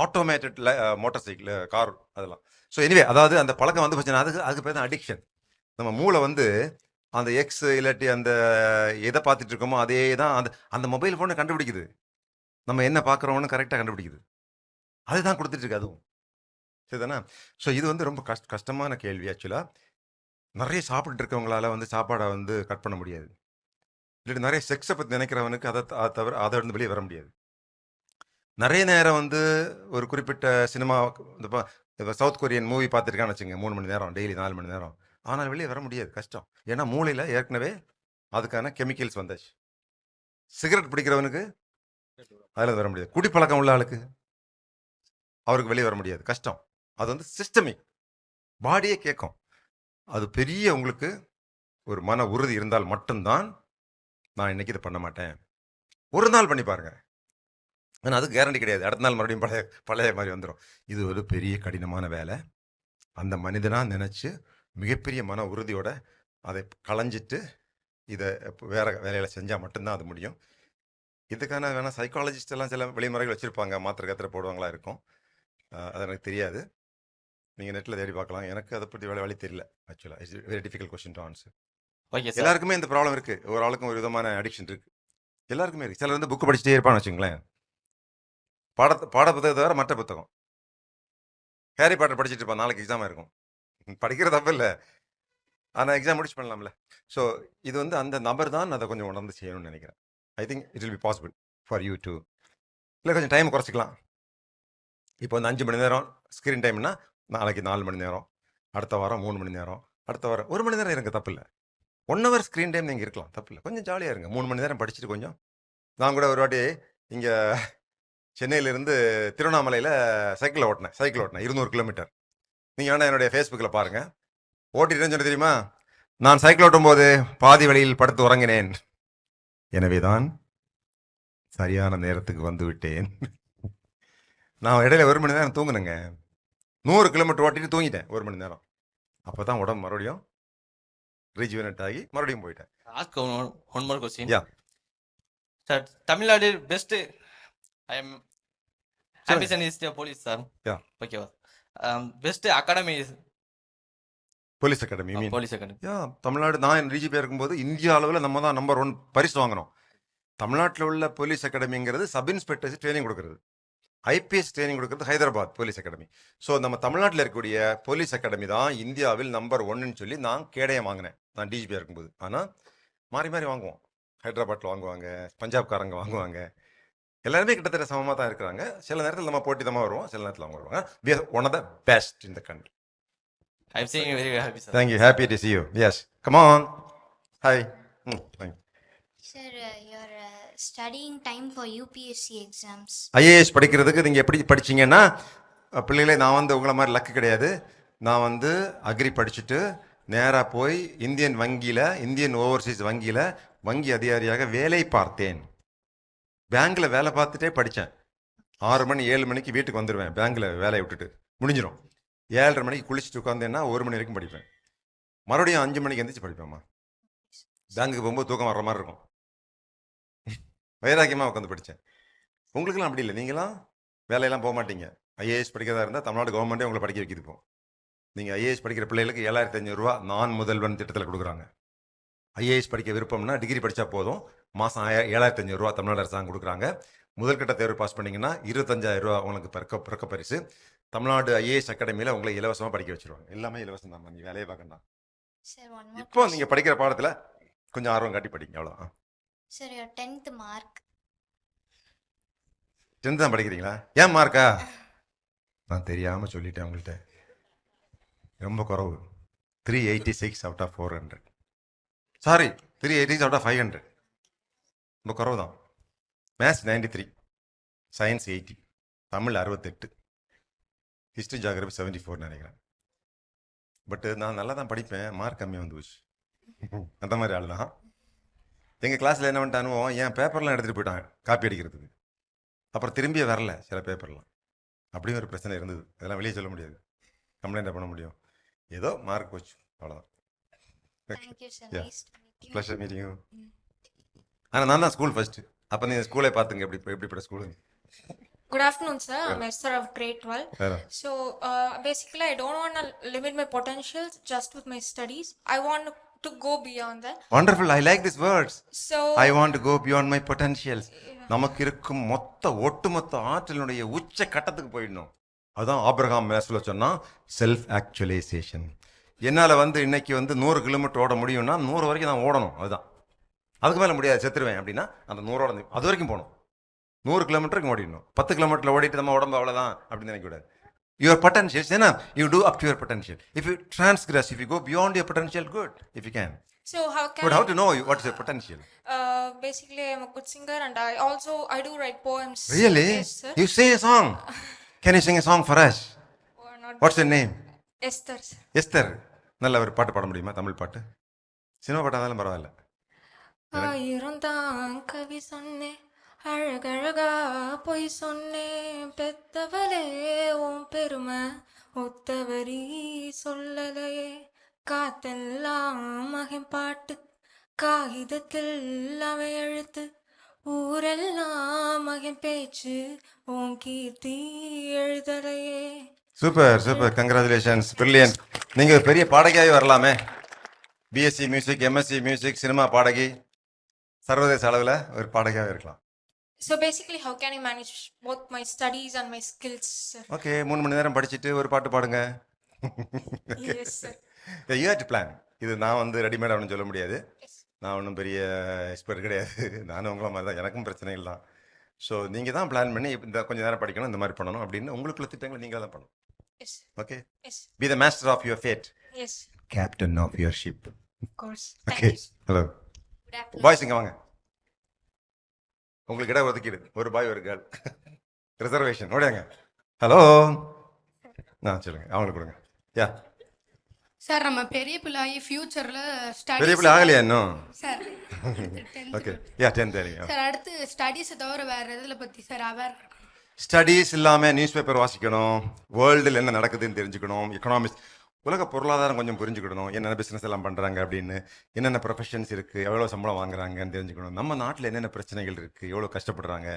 ஆட்டோமேட்டட் மோட்டார் சைக்கிள், கார் அதெல்லாம். ஸோ எனிவே, அதாவது அந்த பழக்கம் வந்து போச்சுன்னா அதுக்கு பேர் தான் அடிக்ஷன். நம்ம மூளை வந்து அந்த எக்ஸ் இல்லாட்டி அந்த எதை பார்த்துட்டு இருக்கோமோ அதே தான் அந்த மொபைல் ஃபோனை கண்டுபிடிக்குது. நம்ம என்ன பார்க்குறோம்னு கரெக்டாக கண்டுபிடிக்குது. அதுதான் கொடுத்துட்ருக்கு அதுவும். சரிதானே? ஸோ இது வந்து ரொம்ப கஷ்டமான கேள்வி. ஆக்சுவலாக நிறைய சாப்பிட்டு இருக்கவங்களால வந்து சாப்பாடை வந்து கட் பண்ண முடியாது. இல்லாட்டி நிறைய செக்ஸை பற்றி நினைக்கிறவனுக்கு அதை தவிர அதை வந்து வெளியே வர முடியாது. நிறைய நேரம் வந்து ஒரு குறிப்பிட்ட சினிமா, இந்த சவுத் கொரியன் மூவி பார்த்துருக்கான்னு வச்சுங்க, 3 மணி நேரம் டெய்லி 4 மணி நேரம், ஆனால் வெளியே வர முடியாது, கஷ்டம். ஏன்னா மூளையில் ஏற்கனவே அதுக்கான கெமிக்கல்ஸ் வந்தாச்சு. சிகரெட் பிடிக்கிறவனுக்கு அதில் வர முடியாது. குடிப்பழக்கம் உள்ள ஆளுக்கு அவருக்கு வெளியே வர முடியாது, கஷ்டம். அது வந்து சிஸ்டமிக், பாடியே கேட்கும். அது பெரிய உங்களுக்கு ஒரு மன உறுதி இருந்தால் மட்டும்தான் நான் இன்னைக்கு இதை பண்ண மாட்டேன். ஒரு நாள் பண்ணி பாருங்க, ஆனால் அது கேரண்டி கிடையாது. அடுத்த நாள் மறுபடியும் பழைய மாதிரி வந்துடும். இது ஒரு பெரிய கடினமான வேலை. அந்த மனிதனாக நினச்சி மிகப்பெரிய மன உறுதியோட அதை களைஞ்சிட்டு இதை வேற வேலையில் செஞ்சால் மட்டும்தான் அது முடியும். இதுக்கான வேணால் சைக்காலஜிஸ்ட் எல்லாம் சில வழிமுறைகள் வச்சுருப்பாங்க, மாத்திரை கத்திரை போடுவாங்களா இருக்கும். அது எனக்கு தெரியாது, நீங்கள் நெட்டில் தேடி பார்க்கலாம். எனக்கு அதை பற்றி வழி தெரியல. ஆக்சுவலாக it's very difficult question to answer. Okay sir. எல்லாருக்குமே இந்த ப்ராப்ளம் இருக்குது. ஒரு ஆளுக்கும் ஒரு விதமான அடிக்ஷன் இருக்குது, எல்லாருக்குமே இருக்குது. சிலர் வந்து புக்கு படிச்சுட்டே இருப்பான்னு வச்சுங்களேன், பாட புத்தகத்தை வேறு மற்ற புத்தகம். ஹேரி பாட்டர் படிச்சுட்டு இருப்பான், நாளைக்கு எக்ஸாமாக இருக்கும். படிக்கிற தப்பு இல்லை, ஆனால் எக்ஸாம் முடிச்சு பண்ணலாம்ல. ஸோ இது வந்து அந்த நபர் தான் அதை கொஞ்சம் உணர்ந்து செய்யணும்னு நினைக்கிறேன். I think it will be possible for you to. இல்லை கொஞ்சம் டைம் குறைச்சிக்கலாம். இப்போ வந்து 5 மணி நேரம் ஸ்க்ரீன் டைம்னா நாளைக்கு 4 மணி நேரம், அடுத்த வாரம் 3 மணி நேரம், அடுத்த வாரம் 1 மணி நேரம் இருங்க, தப்பு இல்லை. 1 hour ஸ்க்ரீன் டைம் நீங்கள் இருக்கலாம், தப்பு இல்லை. கொஞ்சம் ஜாலியாக இருங்க. 3 மணி நேரம் படிச்சுட்டு கொஞ்சம். நான் கூட ஒரு வாட்டி இங்கே சென்னையிலேருந்து திருவண்ணாமலையில் சைக்கிள் ஓட்டினேன் 200 கிலோமீட்டர். நீங்கள் வேணால் என்னுடைய ஃபேஸ்புக்கில் பாருங்கள். ஓட்டிட்டேன்னு சொல்லி தெரியுமா? நான் சைக்கிள் ஓட்டும் போது பாதி வழியில் படுத்து உறங்கினேன், எனவே தான் சரியான நேரத்துக்கு வந்து விட்டேன். நான் இடையில 1 மணி நேரம் தூங்குனேங்க. 100 கிலோமீட்டர் ஓட்டிட்டு தூங்கிட்டேன் 1 மணி நேரம். அப்போ தான் உடம்பு மறுபடியும் ரீஜுவனேட் ஆகி மறுபடியும் போயிட்டேன். Ask one more question. Yeah sir, Tamil Nadu best I am ambition is the police sir. Yeah ஓகேவா? Best academy police academy mean. Police academy. Yeah Tamil Nadu, நான் டிஜிபி இருக்கும்போது இந்தியா அளவில் நம்ம தான் நம்பர் 1 பரிசு வாங்கினோம். தமிழ்நாட்டில் உள்ள போலீஸ் அகாடமிங்கிறது சப் இன்ஸ்பெக்டர்ஸ் ட்ரைனிங் கொடுக்குறது, ஐபிஎஸ் ட்ரைனிங் கொடுக்குறது ஹைதராபாத் போலீஸ் அகாடமி. ஸோ நம்ம தமிழ்நாட்டில் இருக்கக்கூடிய போலீஸ் அகாடமி தான் இந்தியாவில் நம்பர் 1ன்னு சொல்லி நான் கேடயம் வாங்கினேன், நான் டிஜிபியாக இருக்கும்போது. ஆனால் மாறி மாறி வாங்குவோம். ஹைதராபாத்தில் வாங்குவாங்க, பஞ்சாப்காரங்க வாங்குவாங்க, எல்லாருமே கிட்டத்தட்ட சமமாக தான் இருக்கிறாங்க. சில நேரத்தில் நம்ம போட்டி தான் வருவோம், சில நேரத்தில் அவங்க வருவாங்க. We are one of the best in the country. I am seeing very happy sir. Thank you, happy to see you. Yes, come on. Hi. Thank you. Sir, your studying time for UPSC exams. IAS படிக்கிறதுக்கு நீங்கள் எப்படி படிச்சீங்கன்னா, பிள்ளைகளே, நான் வந்து உங்களை மாதிரி luck கிடையாது. நான் வந்து அக்ரி படிச்சுட்டு நேராக போய் இந்தியன் ஓவர்சீஸ் வங்கியில் வங்கி அதிகாரியாக வேலை பார்த்தேன். பேங்க்கில் வேலை பார்த்துட்டே படித்தேன். 6 மணி 7 மணிக்கு வீட்டுக்கு வந்துடுவேன், பேங்க்கில் வேலையை விட்டுட்டு முடிஞ்சிடும். 7:30 மணிக்கு குளிச்சுட்டு உட்காந்தேன்னா 1 மணி வரைக்கும் படிப்பேன். மறுபடியும் 5 மணிக்கு எந்திரிச்சு படிப்பேம்மா. பேங்க்குக்கு போகும்போது தூக்கம் வர்ற மாதிரி இருக்கும். வைராக்கியமாக உட்காந்து படித்தேன். உங்களுக்கெல்லாம் அப்படி இல்லை, நீங்களாம் வேலையெல்லாம் போக மாட்டீங்க. ஐஏஎஸ் படிக்கிறதா இருந்தால் தமிழ்நாடு கவர்மெண்ட்டே உங்களை படிக்க வைக்கிது. இப்போ நீங்கள் ஐஏஎஸ் படிக்கிற பிள்ளைகளுக்கு 7500 நான் முதல்வன் திட்டத்தில் கொடுக்குறாங்க. ஐஏஎஸ் படிக்க விருப்பம்னா டிகிரி படித்தா போதும், மாதம் 7500 தமிழ்நாடு அரசாங்கம் கொடுக்குறாங்க. முதல்கட்ட தேர்வு பாஸ் பண்ணிங்கன்னா 25000 உங்களுக்கு பிறக்க பரிசு. தமிழ்நாடு ஐஏஎஸ் அகாடமியில் உங்களை இலவசமாக படிக்க வச்சுருவாங்க. எல்லாமே இலவசம் தான், நீங்கள் வேலையை பார்க்கணும். Sir, one more இப்போ question. நீங்கள் படிக்கிற பாடத்தில் கொஞ்சம் ஆர்வம் காட்டி படிங்க, அவ்வளோ. Sir, your 10th mark. 10th தான் படிக்கிறீங்களா? ஏன் மார்க்கா? நான் தெரியாமல் சொல்லிட்டேன் உங்கள்கிட்ட, ரொம்ப குறவு. 386 out of 400. Sorry, 386 out of 500. ரொம்ப குறவு தான். Maths 93, science 80, Tamil 68, history geography 74 நினைக்கிறேன். பட்டு நான் நல்லா தான் படிப்பேன், மார்க் கம்மியாக வந்து போச்சு. அந்த மாதிரி ஆள் தான். எங்கள் கிளாஸில் என்ன பண்ணிட்டு அனுபவம், என் பேப்பர்லாம் எடுத்துகிட்டு போயிட்டாங்க காப்பி அடிக்கிறதுக்கு. அப்புறம் திரும்பியே வரல சில பேப்பர்லாம். அப்படியும் ஒரு பிரச்சனை இருந்தது. அதெல்லாம் வெளியே சொல்ல முடியாது, கம்ப்ளைண்ட் பண்ண முடியும். ஏதோ மார்க் போச்சு, அவ்வளோதான். Thank you, sir. Yeah. Nice to meet you. Pleasure meeting. ஆனால் நான் தான் ஸ்கூல் ஃபஸ்ட்டு. அப்போ நீங்கள் ஸ்கூலே பார்த்துங்க எப்படிப்பட்ட school. Good afternoon, sir. I'm Esther of grade 12. வேறு So, basically, I don't want to limit my potentials just with my studies. I want to go beyond that. Wonderful, I like this words. So, I want to go beyond my potentials. நமக்கு இருக்கும் ஒட்டுமொத்த ஆற்றலினுடைய உச்ச கட்டத்துக்கு போயிடணும். அதுதான் Abraham Maslow சொன்னா self actualisation. என்னால் இன்னைக்கு 100 கிலோமீட்டர் ஓட முடியும்னா 100 வரைக்கும் நான் ஓடணும். அதுதான், அதுக்கு மேலே முடியாது, செத்துருவேன். அப்படின்னா அந்த 100ஓட அது வரைக்கும் போகணும். 100 கிலோமீட்டருக்கு ஓடிடணும். 10 கிலோமீட்டரில் ஓடிட்டு நம்ம உடம்பு அவ்வளோதான் அப்படின்னு நினைக்கக்கூடாது. யுவர் பொட்டன்ஷியல்ஸ் ஏன்னா you do up to your potential. If you transgress, if you go beyond your potential, good. If you can. so how can But how to know what is your potential? basically, I'm a good singer and I do write poems. Really? Yes, sir. You sing a song. Can you sing a song for us? Or not. What's your name? Esther, sir. Esther. நல்ல ஒரு பாட்டு பாட முடியுமா? தமிழ் பாட்டு, cinema பாட்டாக இருந்தாலும் பரவாயில்ல. ஆயிரம் தான் கவி சொன்னேன், அழகழகா பொய் சொன்னேன், பெத்தவளே உன் பெருமை ஒத்தவரி சொல்லலையே, காத்தெல்லாம் மகன் பாட்டு, காகிதத்தில் அவன் எழுத்து, ஊரெல்லாம் மகன் பேச்சு, உன் கீர்த்தி எழுதலையே. Super super, congratulations, brilliant. நீங்கள் பெரிய பாடகியாகவே வரலாமே. BSc music, MSc music, cinema பாடகி, சர்வதேச அளவில் ஒரு பாடகியாகவே இருக்கலாம். So basically, how can I manage both my studies and my skills, sir? Okay, 3 மணி நேரம் படிச்சுட்டு ஒரு பாட்டு பாடுங்க. Yes, sir. You have to plan. இது நான் ரெடிமேட் ஆகணும்னு சொல்ல முடியாது. Yes. நான் ஒன்றும் பெரிய எக்ஸ்பர்ட் கிடையாது. நானும் உங்களை மாதிரி தான், எனக்கும் பிரச்சனைகள் தான். ஸோ நீங்கள் தான் பிளான் பண்ணி இந்த கொஞ்சம் நேரம் படிக்கணும், இந்த மாதிரி பண்ணணும் அப்படின்னு உங்களுக்குள்ள திட்டங்களை நீங்கள் தான் பண்ணணும். Yes. Okay, Yes. Be the master of your fate, Yes. Captain of your ship. Of course. Thank okay, you. Hello Good afternoon. Boys, இங்கே வாங்க. உங்களுக்கு இடம் ஒதுக்கீடு, ஒரு பாய் ஒரு கேர்ள், ரிசர்வேஷன். ஓடியாங்க. ஹலோ, சொல்லுங்க, அவங்களுக்கு கொடுங்க. யா, சார் நம்ம பெரிய பிள்ளாயி ஃபியூச்சர்ல பெரிய பிள்ளை ஆகலையா இன்னும்? சார் ஓகே, யா 10th தெரியும். சார் அடுத்து ஸ்டடீஸ் தவிர வேற எதுல பத்தி சார் அவேர் இருக்கணும்? ஸ்டடீஸ் இல்லாமல் நியூஸ் பேப்பர் வாசிக்கணும், வேர்ல்டில் என்ன நடக்குதுன்னு தெரிஞ்சுக்கணும், எக்கனாமிக்ஸ், உலக பொருளாதாரம் கொஞ்சம் புரிஞ்சுக்கிடணும், என்னென்ன பிஸ்னஸ் எல்லாம் பண்ணுறாங்க அப்படின்னு, என்னென்ன ப்ரொஃபஷன்ஸ் இருக்குது, எவ்வளோ சம்பளம் வாங்குறாங்கன்னு தெரிஞ்சுக்கணும், நம்ம நாட்டில் என்னென்ன பிரச்சனைகள் இருக்குது, எவ்வளோ கஷ்டப்படுறாங்க,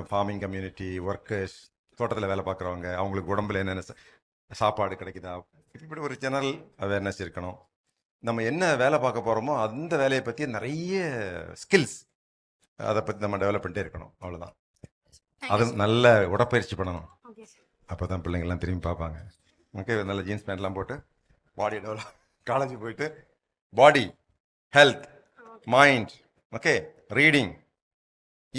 ஃபார்மிங் கம்யூனிட்டி, ஒர்க்கர்ஸ், தோட்டத்தில் வேலை பார்க்குறவங்க, அவங்களுக்கு உடம்புல என்னென்ன சாப்பாடு கிடைக்குதா, இப்படி ஒரு ஜெனரல் அவேர்னஸ் இருக்கணும். நம்ம என்ன வேலை பார்க்க போகிறோமோ அந்த வேலையை பற்றி நிறைய ஸ்கில்ஸ், அதை பற்றி நம்ம டெவலப் பண்ணிட்டே இருக்கணும். அவ்வளோதான். அது நல்ல உடற்பயிற்சி பண்ணணும், அப்போ தான் பிள்ளைங்கள்லாம் திரும்பி பார்ப்பாங்க. ஓகே, நல்ல ஜீன்ஸ் பேண்ட்லாம் போட்டு பாடி டெவலப், காலேஜ் போயிட்டு body, health, mind, okay, reading,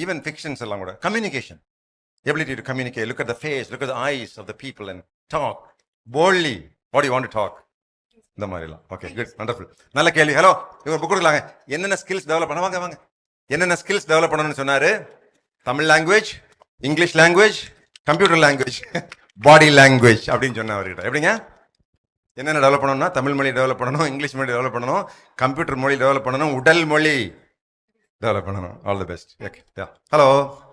even fictions எல்லாம் கூட, communication, ability to communicate, look at the face, look at the eyes of the people and talk boldly what you want to talk, இந்த மாதிரிலாம். Okay, good, wonderful, நல்ல கேள்வி. Hello, இவர் book கொடுக்கலாங்க. என்னென்ன skills develop பண்ண, வாங்க வாங்க, என்னென்ன ஸ்கில்ஸ் டெவலப் பண்ணணும்னு சொன்னார்? Tamil language, English language, computer language, body language அப்படின்னு சொன்ன அவர்கிட்ட. எப்படிங்க என்னென்ன டெவலப் பண்ணணும்னா, தமிழ் மொழி டெவலப் பண்ணணும், இங்கிலீஷ் மொழி டெவலப் பண்ணணும், கம்ப்யூட்டர் மொழி டெவலப் பண்ணணும், உடல் மொழி, டெவலப் பண்ணணும். All the best. Okay. Yeah. Hello.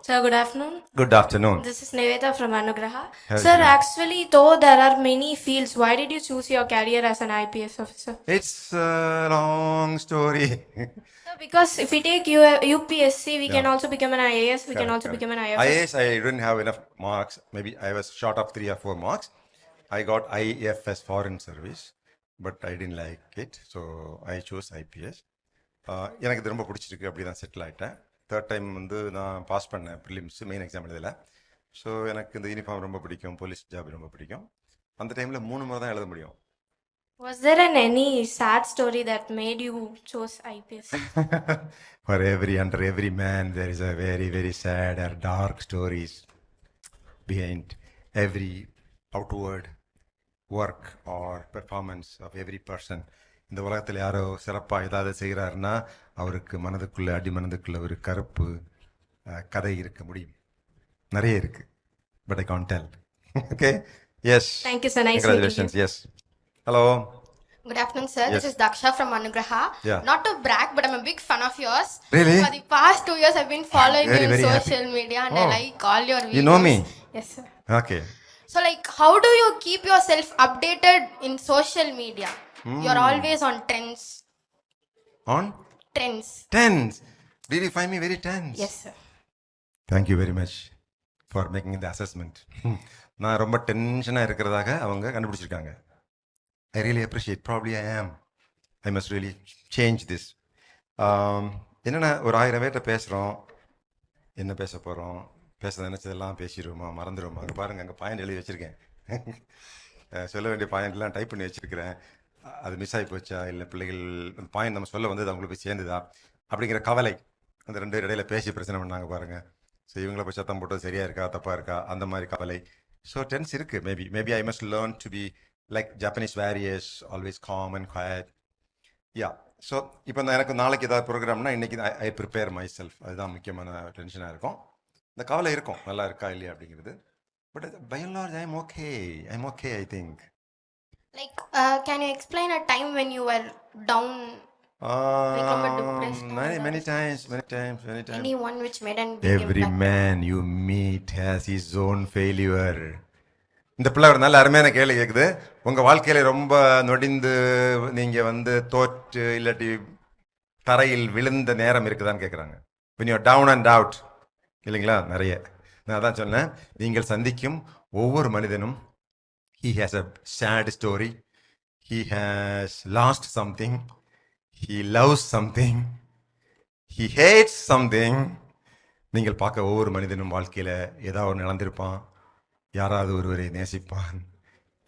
Sir, good afternoon. Good afternoon. This is Niveta from Anugraha. Hello, Sir, Niveta. actually, though there are many fields, why did you choose your career as an IPS officer? It's a long story. Sir, because if we take UPSC, we can also become an IAS, we can also become an IFS. IAS, I didn't have enough marks. Maybe I was short of 3 or 4 marks. I got IFS Foreign Service, but I didn't like it. So I chose IPS. எனக்கு இது ரொம்ப பிடிச்சிருக்கு, அப்படி தான் settle ஆகிட்டேன். Third time வந்து நான் pass பண்ணேன் ப்ரிலிம்ஸ், மெயின் எக்ஸாம் எழுதலை. ஸோ எனக்கு இந்த யூனிஃபார்ம் ரொம்ப பிடிக்கும், போலீஸ் ஜாப் ரொம்ப பிடிக்கும். அந்த டைமில் 3 முறை தான் எழுத முடியும். Was there any sad story that made you choose IPS? Under every man, there is a very, very sad or dark stories behind every outward work or performance of every person. இந்த உலகத்தில் யாரோ சிறப்பாக ஏதாவது செய்கிறாருன்னா அவருக்கு மனதுக்குள்ளே அடிமனதுக்குள்ளே ஒரு கருப்பு கதை இருக்க முடியும். நிறைய இருக்கு, but I can't tell. Okay. Yes. Thank you, sir. Nice meeting you. Congratulations. Yes. Hello. Good afternoon, sir. Yes. This is Daksha from Anugraha. Yeah. Not to brag, but I'm a big fan of yours. Really? For the past 2 years, I've been following very, you in very social media, and I Oh. like all your videos. You know me? Yes, sir. Okay. So, like, how do you keep yourself updated in social media? You're always on trends. On Trends. tense. Did you find me very tense? Yes, sir. Thank you very much for making the assessment. நான் ரொம்ப டென்ஷனாக இருக்கிறதாக அவங்க கண்டுபிடிச்சிருக்காங்க. I really appreciate. Probably I am. I must really change this. என்னென்னா ஒரு 1000 பேர்கிட்ட பேசுகிறோம், என்ன பேச போகிறோம், பேச நினச்சதெல்லாம் பேசிடுவோமா, மறந்துடுவோமா. அங்கே பாருங்கள், அங்கே பாயிண்ட் எழுதி வச்சுருக்கேன். சொல்ல வேண்டிய பாயிண்ட்லாம் டைப் பண்ணி வச்சுருக்கிறேன். அது மிஸ் ஆகி போச்சா, இல்லை பிள்ளைகள் அந்த பாயிண்ட் நம்ம சொல்ல வந்தது அவங்களுக்கு போய் சேர்ந்துதா அப்படிங்கிற கவலை. அந்த 2 இடையில பேசி பிரச்சனை பண்ணாங்க பாருங்கள். ஸோ இவங்கள போய் சத்தம் போட்டது சரியாக இருக்கா தப்பாக இருக்கா, அந்த மாதிரி கவலை. ஸோ டென்ஸ் இருக்குது. Maybe I must learn to be like Japanese warriors, always com and quiet. Yeah. So இப்போ எனக்கு நாளைக்கு ஏதாவது ப்ரோக்ராம்னா இன்றைக்கி ஐ ப்ரிப்பேர் மை செல்ஃப். அதுதான் முக்கியமான டென்ஷனாக இருக்கும். இந்த கவலை இருக்கும், நல்லா இருக்கா இல்லையா அப்படிங்கிறது. But by and large I am okay I think. Like, can you explain a time when you were down? Many times. Anyone which made an big Every impact? man you meet has his own failure. இந்த பிள்ளை ஒரு நல்ல அருமையான கேள்வி கேட்குது. உங்கள் வாழ்க்கையில் ரொம்ப நொடிந்து நீங்கள் வந்து தோற்று இல்லாட்டி தரையில் விழுந்த நேரம் இருக்குதான்னு கேட்குறாங்க. when you're down and out, இல்லைங்களா? நிறைய. நான் அதான் சொன்னேன், நீங்கள் சந்திக்கும் ஒவ்வொரு மனிதனும் he has a sad story, he has lost something, he loves something, he hates something. நீங்கள் பார்க்க ஒவ்வொரு மனிதனும் வாழ்க்கையில் ஏதாவது ஒன்று இழந்திருப்பான். யாராவது ஒருவரை நேசிப்பான்,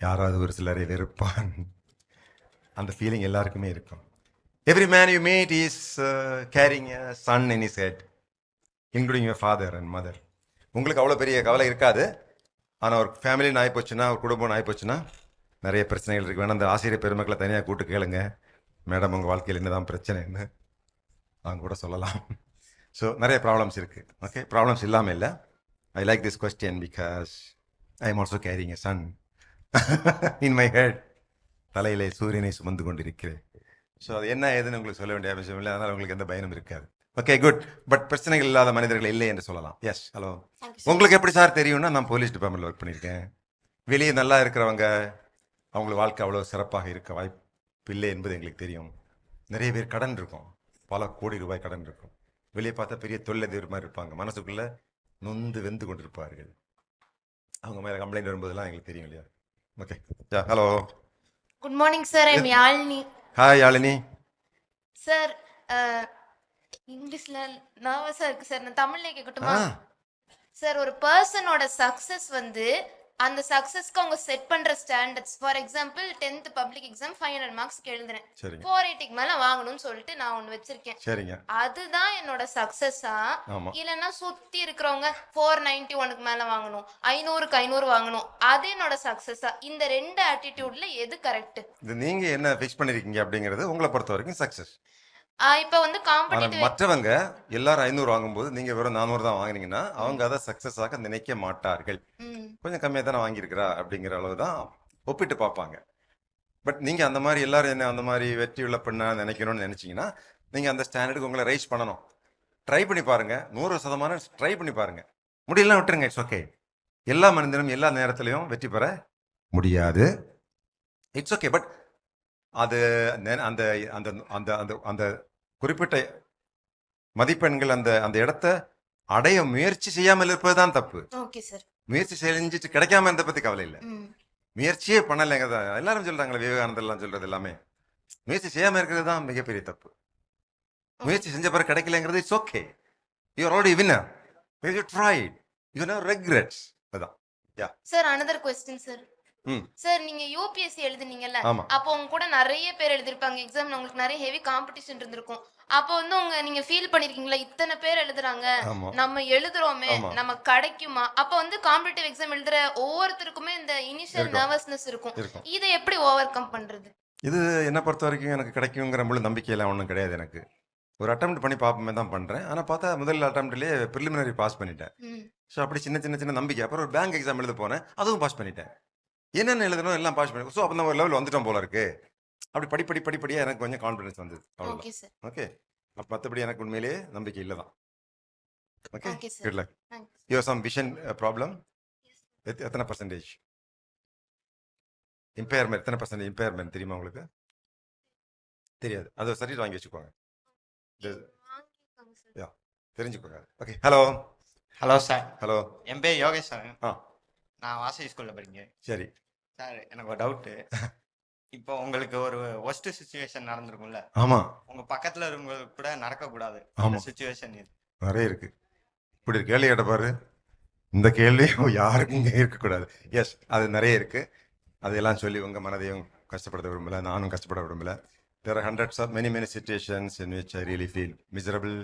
யாராவது ஒரு சிலரை வெறுப்பான். அந்த ஃபீலிங் எல்லாருக்குமே இருக்கும். Every man you meet is carrying a son in his head, including your father and mother. உங்களுக்கு அவ்வளோ பெரிய கவலை இருக்காது. ஆனால் ஒரு ஃபேமிலின்னு ஆகிப்போச்சுன்னா, ஒரு குடும்பம்னு ஆகிப்போச்சுன்னா நிறைய பிரச்சனைகள் இருக்குது. வேணா அந்த ஆசிரியர் பெருமக்களை தனியாக கூட்டு கேளுங்க, மேடம் உங்கள் வாழ்க்கையில் என்ன தான் பிரச்சனைன்னு அவங்க கூட சொல்லலாம். ஸோ நிறைய ப்ராப்ளம்ஸ் இருக்குது. ஓகே, ப்ராப்ளம்ஸ் இல்லாமல் இல்லை. I like this question because I am also carrying a sun in my head. தலையிலே சூரியனை சுமந்து கொண்டிருக்கிறேன். ஸோ அது என்ன ஏதுன்னு உங்களுக்கு சொல்ல வேண்டிய அவசியம் இல்லை. அதனால் உங்களுக்கு எந்த பயனும் இருக்காது. Okay, good. பட் பிரச்சனைகள் இல்லாத மனிதர்கள் இல்லை என்று சொல்லலாம். எஸ். ஹலோ. உங்களுக்கு எப்படி சார் தெரியும்னா, நான் போலீஸ் டிபார்ட்மெண்ட்டில் ஒர்க் பண்ணியிருக்கேன். வெளியே நல்லா இருக்கிறவங்க அவங்களுக்கு வாழ்க்கை அவ்வளோ சிறப்பாக இருக்க வாய்ப்பு இல்லை என்பது எங்களுக்கு தெரியும். நிறைய பேர் கடன் இருக்கும், பல கோடி ரூபாய் கடன் இருக்கும். வெளியே பார்த்தா பெரிய தொழிலதிபர் மாதிரி இருப்பாங்க, மனசுக்குள்ளே நொந்து வெந்து கொண்டிருப்பார்கள். அவங்க மேலே கம்ப்ளைண்ட் வரும்போதெல்லாம் எங்களுக்கு தெரியும் இல்லையா? Okay. Hello. Good morning, sir. I'm Yalini. Hi Yazhini. Sir, இங்கிலீஷ்ல நர்வஸா இருக்கு சார். நான் தமிழ்ல கேட்கட்டுமா? சார், ஒரு பர்சனோட சக்சஸ் வந்து அந்த சக்சஸ்க்கு அவங்க செட் பண்ற standards. For example 10th public exam 500 மார்க்ஸ்க்கு எழுதுறேன். 480க்கு மேல வாங்கணும்னு சொல்லிட்டு நான் ஒன்னு வச்சிருக்கேன். சரிங்க. அதுதான் என்னோட சக்சஸா? இல்லைன்னா சுத்தி இருக்கிறவங்க 491க்கு மேல வாங்கணும், 500க்கு 500 வாங்கணும், அது என்னோட சக்சஸா? இந்த 2 ஆட்டிடியூட்ல எது கரெக்ட்? இது நீங்க என்ன ஃபிக்ஸ் பண்ணிருக்கீங்க அப்படிங்கிறது உங்களை பொறுத்த வரைக்கும் சக்சஸ். இப்ப வந்து காம்படிட்டிவ் மற்றவங்க எல்லாரும் 500 வாங்கும்போது நீங்க வெறும் 400 தான் வாங்கினீங்கன்னா அவங்க அதை சக்சஸாக நினைக்க மாட்டார்கள். கொஞ்சம் கம்மியாக தானே வாங்கியிருக்கிறா அப்படிங்கிற அளவு தான் ஒப்பிட்டு பார்ப்பாங்க. பட் நீங்கள் அந்த மாதிரி எல்லாரும் என்ன அந்த மாதிரி வெற்றி உள்ள பெண்ணா நினைக்கணும்னு நினச்சிங்கன்னா நீங்கள் அந்த ஸ்டாண்டர்டுக்கு உங்களை ரைஸ் பண்ணணும். ட்ரை பண்ணி பாருங்க, 100% ட்ரை பண்ணி பாருங்க. முடியலாம் விட்டுருங்க, இட்ஸ் ஓகே. எல்லா மனிதனும் எல்லா நேரத்திலையும் வெற்றி பெற முடியாது, இட்ஸ் ஓகே. பட் அது அந்த அந்த அந்த அந்த அந்த குறிப்பிட்ட மதிப்பெண்கள் அந்த அந்த இடத்த அடைய முயற்சி செய்யாமல் இருப்பதுதான் தப்பு. Okay sir. முயற்சி செஞ்சுட்டு கிடைக்காம இருந்த பத்தி கவலை இல்லை. முயற்சியே பண்ணலைங்க, எல்லாரும் சொல்றாங்களே, விவேகானந்தர் எல்லாம் சொல்றது எல்லாமே முயற்சி செய்யாம இருக்கிறது தான் மிகப்பெரிய தப்பு. முயற்சி செஞ்ச பிறகு கிடைக்கலங்கிறது it's okay. You are already winner. You tried, you no regrets. அதான். Yeah sir, another question sir. Hmm sir, நீங்க யூபிஎஸ்சி எழுதுனீங்கல்ல, ஆமா. அப்போ உங்க கூட நிறைய பேர் எழுதிருப்பாங்க எக்ஸாம்ல, உங்களுக்கு நிறைய ஹெவி காம்படிஷன் இருந்திருக்கும். அப்போ வந்து நீங்க ஃபீல் பண்ணிருக்கீங்களா, இத்தனை பேர் எழுதுறாங்க, ஆமா. நம்ம எழுதுறோமே, ஆமா. நம்ம கிடைக்குமா? அப்போ வந்து காம்படிட்டிவ் எக்ஸாம் எழுதுற ஒவ்வொருத்தருக்குமே இந்த இனிஷியல் இருக்கும். நர்வஸ்னஸ் இருக்கும். இருக்கும். இதை எப்படி ஓவர் கம் பண்றது? இது என்ன பொறுத்த வரைக்கும் எனக்கு கிடைக்குங்கிற முழு நம்பிக்கையெல்லாம் ஒன்றும் கிடையாது. எனக்கு ஒரு அட்டெம்ப்ட் பண்ணி பார்ப்போமே தான் பண்ணுறேன். ஆனால் பார்த்தா முதல் அட்டெம்ப்ட்லேயே ப்ரிலிமினரி பாஸ் பண்ணிட்டேன். ஸோ அப்படி சின்ன சின்ன சின்ன நம்பிக்கை. அப்புறம் ஒரு பேங்க் எக்ஸாம் எழுத போனேன், அதுவும் பாஸ் பண்ணிட்டேன். என்னென்ன எழுதணும் எல்லாம் பாஸ் பண்ணி, ஸோ அப்போ நம்ம ஒரு லெவல் வந்துட்டோம் போல இருக்கு. அப்படி படிப்படியாக எனக்கு கொஞ்சம் கான்ஃபிடன்ஸ் வந்தது. அவ்வளோதான். Okay sir. ஓகே. அப்போ மற்றபடி எனக்கு உண்மையிலேயே நம்பிக்கை இல்லை தான். Okay, okay sir. Good luck. Thanks. You have some vision problem. எத்தனை பர்சன்டேஜ் இம்பேர்மெண்ட்? எத்தனை பர்சன்டேஜ் இம்பேர்மெண்ட் தெரியுமா உங்களுக்கு? தெரியாது. அதை சர்டிஃபிகேட் வாங்கி வச்சுக்கோங்க. யா, தெரிஞ்சுக்கோங்க. Okay. Hello. Hello sir. Hello. என் பேர் யோகேஷ் சார். ஆ நான் வாசவி ஸ்கூலில் படிக்கிறேன் சரி. சார். எனக்கு ஒரு டவுட்டு. இப்போ உங்களுக்கு ஒரு ஒஸ்ட் சுச்சுவேஷன் நடந்திருக்கும்ல, ஆமாம். உங்க பக்கத்துல இருக்கவங்களுக்கு கூட நடக்கக்கூடாது ஆமா. சுச்சுவேஷன் இது. நிறைய இருக்கு. இப்படி ஒரு கேள்வி கேட்ட பாரு, இந்த கேள்வி யாருக்கும் இங்கே இருக்கக்கூடாது. எஸ், அது நிறைய இருக்கு. அதையெல்லாம் சொல்லி உங்கள் மனதையும் கஷ்டப்படுத்த விரும்பல, நானும் கஷ்டப்பட விரும்பல. There are hundreds of many situations in which I really feel miserable,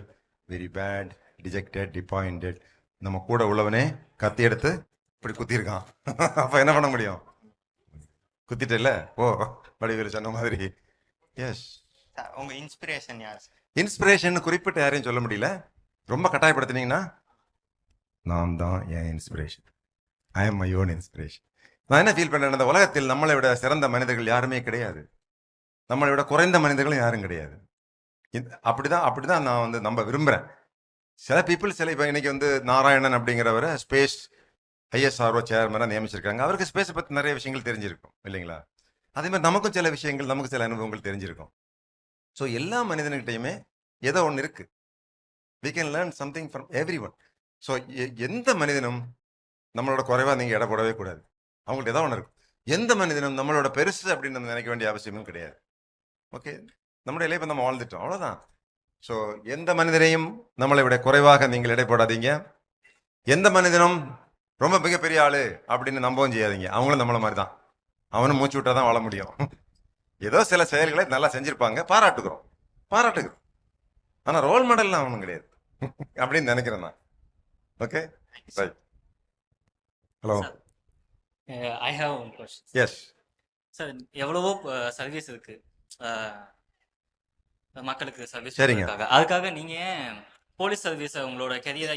very bad, dejected, disappointed. நம்ம கூட உள்ளவனே கத்தி எடுத்து இப்படி குத்திருக்கான். அப்போ என்ன பண்ண முடியும்? குத்திட்டல, ஓ வடிவேலு சொன்ன மாதிரி. எஸ். சார், உங்க இன்ஸ்பிரேஷன் யார் சார்? இன்ஸ்பிரேஷன் குறிப்பிட்ட யாரையும் சொல்ல முடியல. ரொம்ப கட்டாயப்படுத்தினீங்கன்னா நான் தான் என் inspiration. I am my own inspiration. நான் என்ன ஃபீல் பண்ணுறேன், இந்த உலகத்தில் நம்மளை விட சிறந்த மனிதர்கள் யாருமே கிடையாது, நம்மளை விட குறைந்த மனிதர்களும் யாரும் கிடையாது. அப்படிதான் நான் வந்து நம்ப விரும்புகிறேன். சில பீப்புள் இப்போ இன்னைக்கு வந்து நாராயணன் அப்படிங்கிறவரை ஸ்பேஸ் ஐஎஸ்ஆர்ஓ சேர்மனாக நியமிச்சிருக்காங்க. அவருக்கு ஸ்பேஸை பற்றி நிறைய விஷயங்கள் தெரிஞ்சிருக்கும் இல்லைங்களா? அதே மாதிரி நமக்கும் சில விஷயங்கள், நமக்கு சில அனுபவங்கள் தெரிஞ்சிருக்கும். ஸோ எல்லா மனிதன்கிட்டையுமே ஏதோ ஒன்று இருக்குது. we can learn something from everyone. So எந்த மனிதனும் நம்மளோட குறைவாக நீங்கள் எடை போடவே கூடாது. அவங்கள்ட்ட ஏதோ ஒன்று இருக்கும். எந்த மனிதனும் நம்மளோட பெருசு அப்படின்னு நம்ம நினைக்க வேண்டிய அவசியமும் கிடையாது. ஓகே, நம்முடைய லைஃப்பை நம்ம வாழ்ந்துட்டோம், அவ்வளோதான். ஸோ எந்த மனிதனையும் நம்மளை விட குறைவாக நீங்கள் எடை போடாதீங்க. எந்த மனிதனும் ரொம்ப மிகப்பெரிய ஆளு அப்படின்னு நம்பவும் செய்யாதீங்க. அவங்களும் நம்மள மாதிரி தான், அவனும் மூச்சு விட்டா தான் வாழ முடியும். ஏதோ சில செயல்களை நல்லா செஞ்சிருப்பாங்க, பாராட்டுகிறோம். ஆனால் ரோல் மாடல்லாம் அவனும் கிடையாது அப்படின்னு நினைக்கிறேன் நான். Okay, right. Hello. I have one question. Yes sir, எவ்வளவோ சர்வீஸ் இருக்கு மக்களுக்கு சர்வீஸ். சரிங்க. அதுக்காக நீங்க ஏன் போலீஸ் சர்வீஸை உங்களோட கெரியரா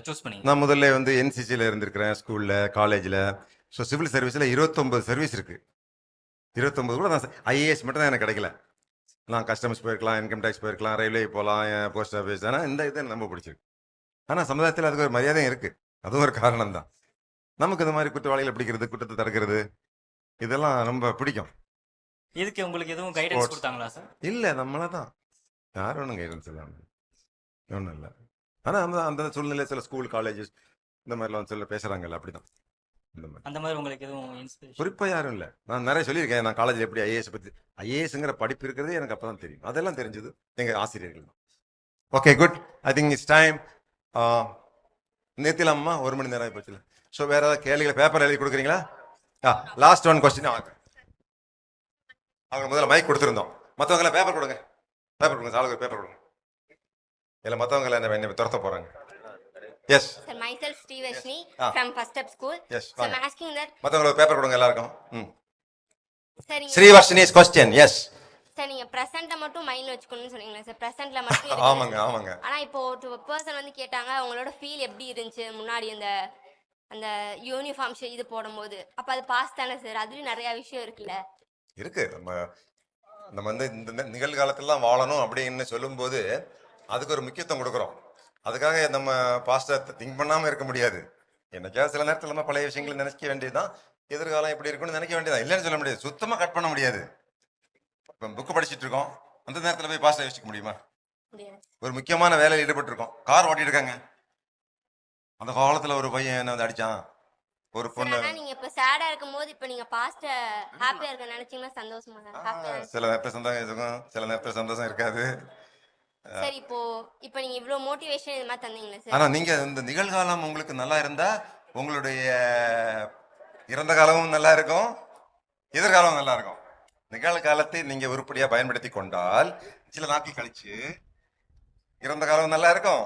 சூஸ் பண்ணீங்க? நான் முதல்ல வந்து என்சிசியில் இருந்திருக்கிறேன், ஸ்கூலில், காலேஜில். ஸோ சிவில் சர்வீஸில் 29 சர்வீஸ் இருக்குது. 29 கூட நான் ஐஏஎஸ் மட்டும் தான் எனக்கு கிடைக்கல. நான் கஸ்டமர்ஸ் போயிருக்கலாம், இன்கம் டேக்ஸ் போயிருக்கலாம், ரயில்வே போகலாம், போஸ்ட் ஆஃபீஸ். ஆனால் இந்த இது எனக்கு ரொம்ப பிடிச்சிருக்கு. ஆனால் சமுதாயத்தில் அதுக்கு ஒரு மரியாதையும் இருக்குது, அதுவும் ஒரு காரணம் தான். நமக்கு இந்த மாதிரி குற்றவாளிகளை பிடிக்கிறது, குற்றத்தை தடுக்கிறது, இதெல்லாம் ரொம்ப பிடிக்கும். இதுக்கு உங்களுக்கு எதுவும் கைடன்ஸ் கொடுத்தாங்களா சார்? இல்லை, நம்மளை தான். யாரும் ஒன்றும் கைடன்ஸ் இல்லாமல் ஒன்றும் இல்லை. ஆனால் அந்த அந்த சூழ்நிலை சில ஸ்கூல், காலேஜஸ் இந்த மாதிரிலாம் சில பேசுகிறாங்கல்ல, அப்படி தான். அந்த மாதிரி உங்களுக்கு எதுவும் இன்ஸ்பிரேஷன்? குறிப்பாக யாரும் இல்லை. நான் நிறைய சொல்லியிருக்கேன், நான் காலேஜில் எப்படி ஐஏஎஸ் பற்றி, ஐஏஎஸ்ங்கிற படிப்பு இருக்கிறது எனக்கு அப்போ தான் தெரியும். அதெல்லாம் தெரிஞ்சது எங்கள் ஆசிரியர்கள் தான். Okay, good. I think it's time. நிறுத்திலாமா? 1 மணி நேரம் ஆகிப்போச்சு. ஸோ வேறு ஏதாவது கேள்விகளை பேப்பர் எழுதி கொடுக்குறீங்களா? Last one question. அவங்க முதல்ல மைக் கொடுத்துருந்தோம், மற்றவங்களாம் பேப்பர் கொடுங்க. பேப்பர் கொடுங்க, ஆளுக்கு பேப்பர் கொடுங்க. இல்லை மற்றவங்களை என்ன துரத்த போகிறாங்க. Yes. Sir, myself Srivashni from First Step School. Yes. So I'm asking that. மற்றவங்களுக்கு பேப்பர் கொடுங்க எல்லாருக்கும். Srivashni's question. Yes. Sir, நீங்க பிரசன்ட்ட மட்டும் மைண்ட்ல வச்சுக்கணும்னு சொன்னீங்களா சார்? பிரசன்ட்ல மட்டும். ஆமாங்க. ஆனா இப்போ ஒரு பர்சன் வந்து கேட்டாங்க அவங்களோட ஃபீல் எப்படி இருந்துச்சு முன்னாடி அந்த யூனிஃபார்ம் இது போடும்போது, அப்ப அது பாஸ் தானே சார்? அதுலயும் நிறைய விஷயம் இருக்குல்ல. இருக்கு. நம்ம வந்து இந்த நிகழ்காலத்திலாம் வாழணும் அப்படின்னு சொல்லும்போது அதுக்கு ஒரு முக்கியத்துவம் கொடுக்குறோம். அதுக்காக நம்ம பாஸ்டர் திங்க் பண்ணாம இருக்க முடியாது. என்னைக்காவது சில நேரத்தில் நம்ம பழைய விஷயங்களை நினைக்க வேண்டியதுதான். எதிர்காலம் எப்படி இருக்குன்னு நினைக்க வேண்டியதான். இல்லைன்னு சொல்ல முடியாது, சுத்தமா கட் பண்ண முடியாது. இப்போ புக்கு படிச்சுட்டு இருக்கோம், அந்த நேரத்தில் போய் பாஸ்டர் யோசிக்க முடியுமா? ஒரு முக்கியமான வேலையில் ஈடுபட்டு இருக்கோம், கார் ஓட்டிட்டு இருக்காங்க, அந்த காலத்துல ஒரு பையன் என்ன வந்து அடிச்சான், ஒரு பொண்ணு. ஆனா நீங்க இப்ப சேடா இருக்கும்போது இப்ப நீங்க பாஸ்ட் ஹாப்பியா இருக்க நினைச்சீங்கன்னா சந்தோஷமா தான். சில நேரத்தில் சந்தோஷம் இருக்கும், சில நேரத்தில் சந்தோஷம் இருக்காது. சரி, இப்போ நீங்க இவ்வளவு மோட்டிவேஷன் இது மாதிரி தந்தீங்களே சார். ஆனா நீங்க இந்த நிகழ்காலம் உங்களுக்கு நல்லா இருந்தா உங்களுடைய இறந்த காலமும் நல்லா இருக்கும், எதிர்காலமும் நல்லா இருக்கும். நிகழ்காலத்தை நீங்க உருப்படியா பயன்படுத்தி கொண்டால் சில நாட்கள் கழிச்சு இறந்த காலம் நல்லா இருக்கும்,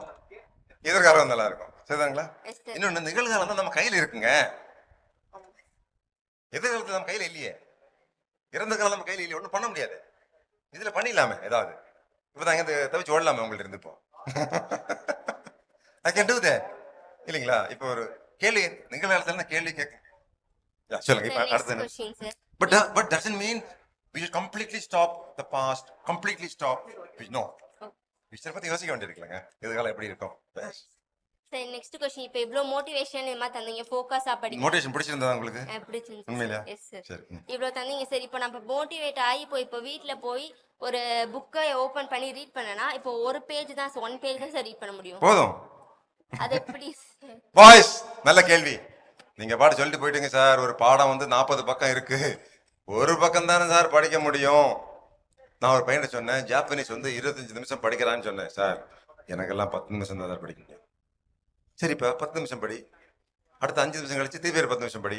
எதிர்காலம் நல்லா இருக்கும். சரிதாங்களா? இன்னொன்னு, நிகழ்காலம் தான் நம்ம கையில இருக்குங்க, எதிர்காலத்துல நம்ம கையில இல்லையே. இறந்த காலம் நம்ம கையில இல்லையே, ஒன்றும் பண்ண முடியாது. இதுல பண்ணிடலாமே ஏதாவது. இப்பதான் இங்க தவிச்சு ஓடலாமே உங்கள்ட்ட இருந்து. இப்போ I can do that. இல்லைங்களா? இப்போ ஒரு கேள்வி நிகழ்காலத்துல கேள்வி கேட்க சொல்லுங்க. இப்ப அடுத்து but doesn't mean we should completely stop the past, completely stop. No, விஷயத்தை பத்தி யோசிக்க வேண்டியிருக்கலங்க, எதிர்காலம் எப்படி இருக்கும். சரி, நெக்ஸ்ட் क्वेश्चन. இப்போ இவ்ளோ மோட்டிவேஷன் இது மாதிரி தந்தீங்க, ஃபோக்கஸா படிங்க. மோட்டிவேஷன் பிடிச்சிருந்தா உங்களுக்கு? பிடிச்சிருந்துச்சு. உண்மையிலே? Yes sir. சரி. இவ்ளோ தந்தீங்க. சரி, இப்போ நம்ம மோட்டிவேட் ஆகி இப்போ வீட்ல போய் ஒரு புக்கை ஓபன் பண்ணி ரீட் பண்ணனா இப்போ ஒரு பேஜ் தான், ஒன் பேஜ் தான் சார் ரீட் பண்ண முடியும். போதும். அது எப்படி? பாய்ஸ், நல்ல கேள்வி. நீங்க பாட்டு சொல்லிட்டு போயிட்டீங்க சார், ஒரு பாடம் வந்து 40 பக்கம் இருக்கு, ஒரு பக்கம் தானே சார் படிக்க முடியும். நான் ஒரு பையனை சொன்னேன், ஜாப்பனீஸ் வந்து 25 நிமிஷம் படிக்கிறான்னு சொன்னேன். சார் எனக்கெல்லாம் 10 நிமிஷம் தான் சார் படிக்க முடியும். சரிப்பா 10 நிமிஷம் படி, அடுத்த 5 நிமிஷம் கழிச்சு திருப்பி 10 நிமிஷம் படி.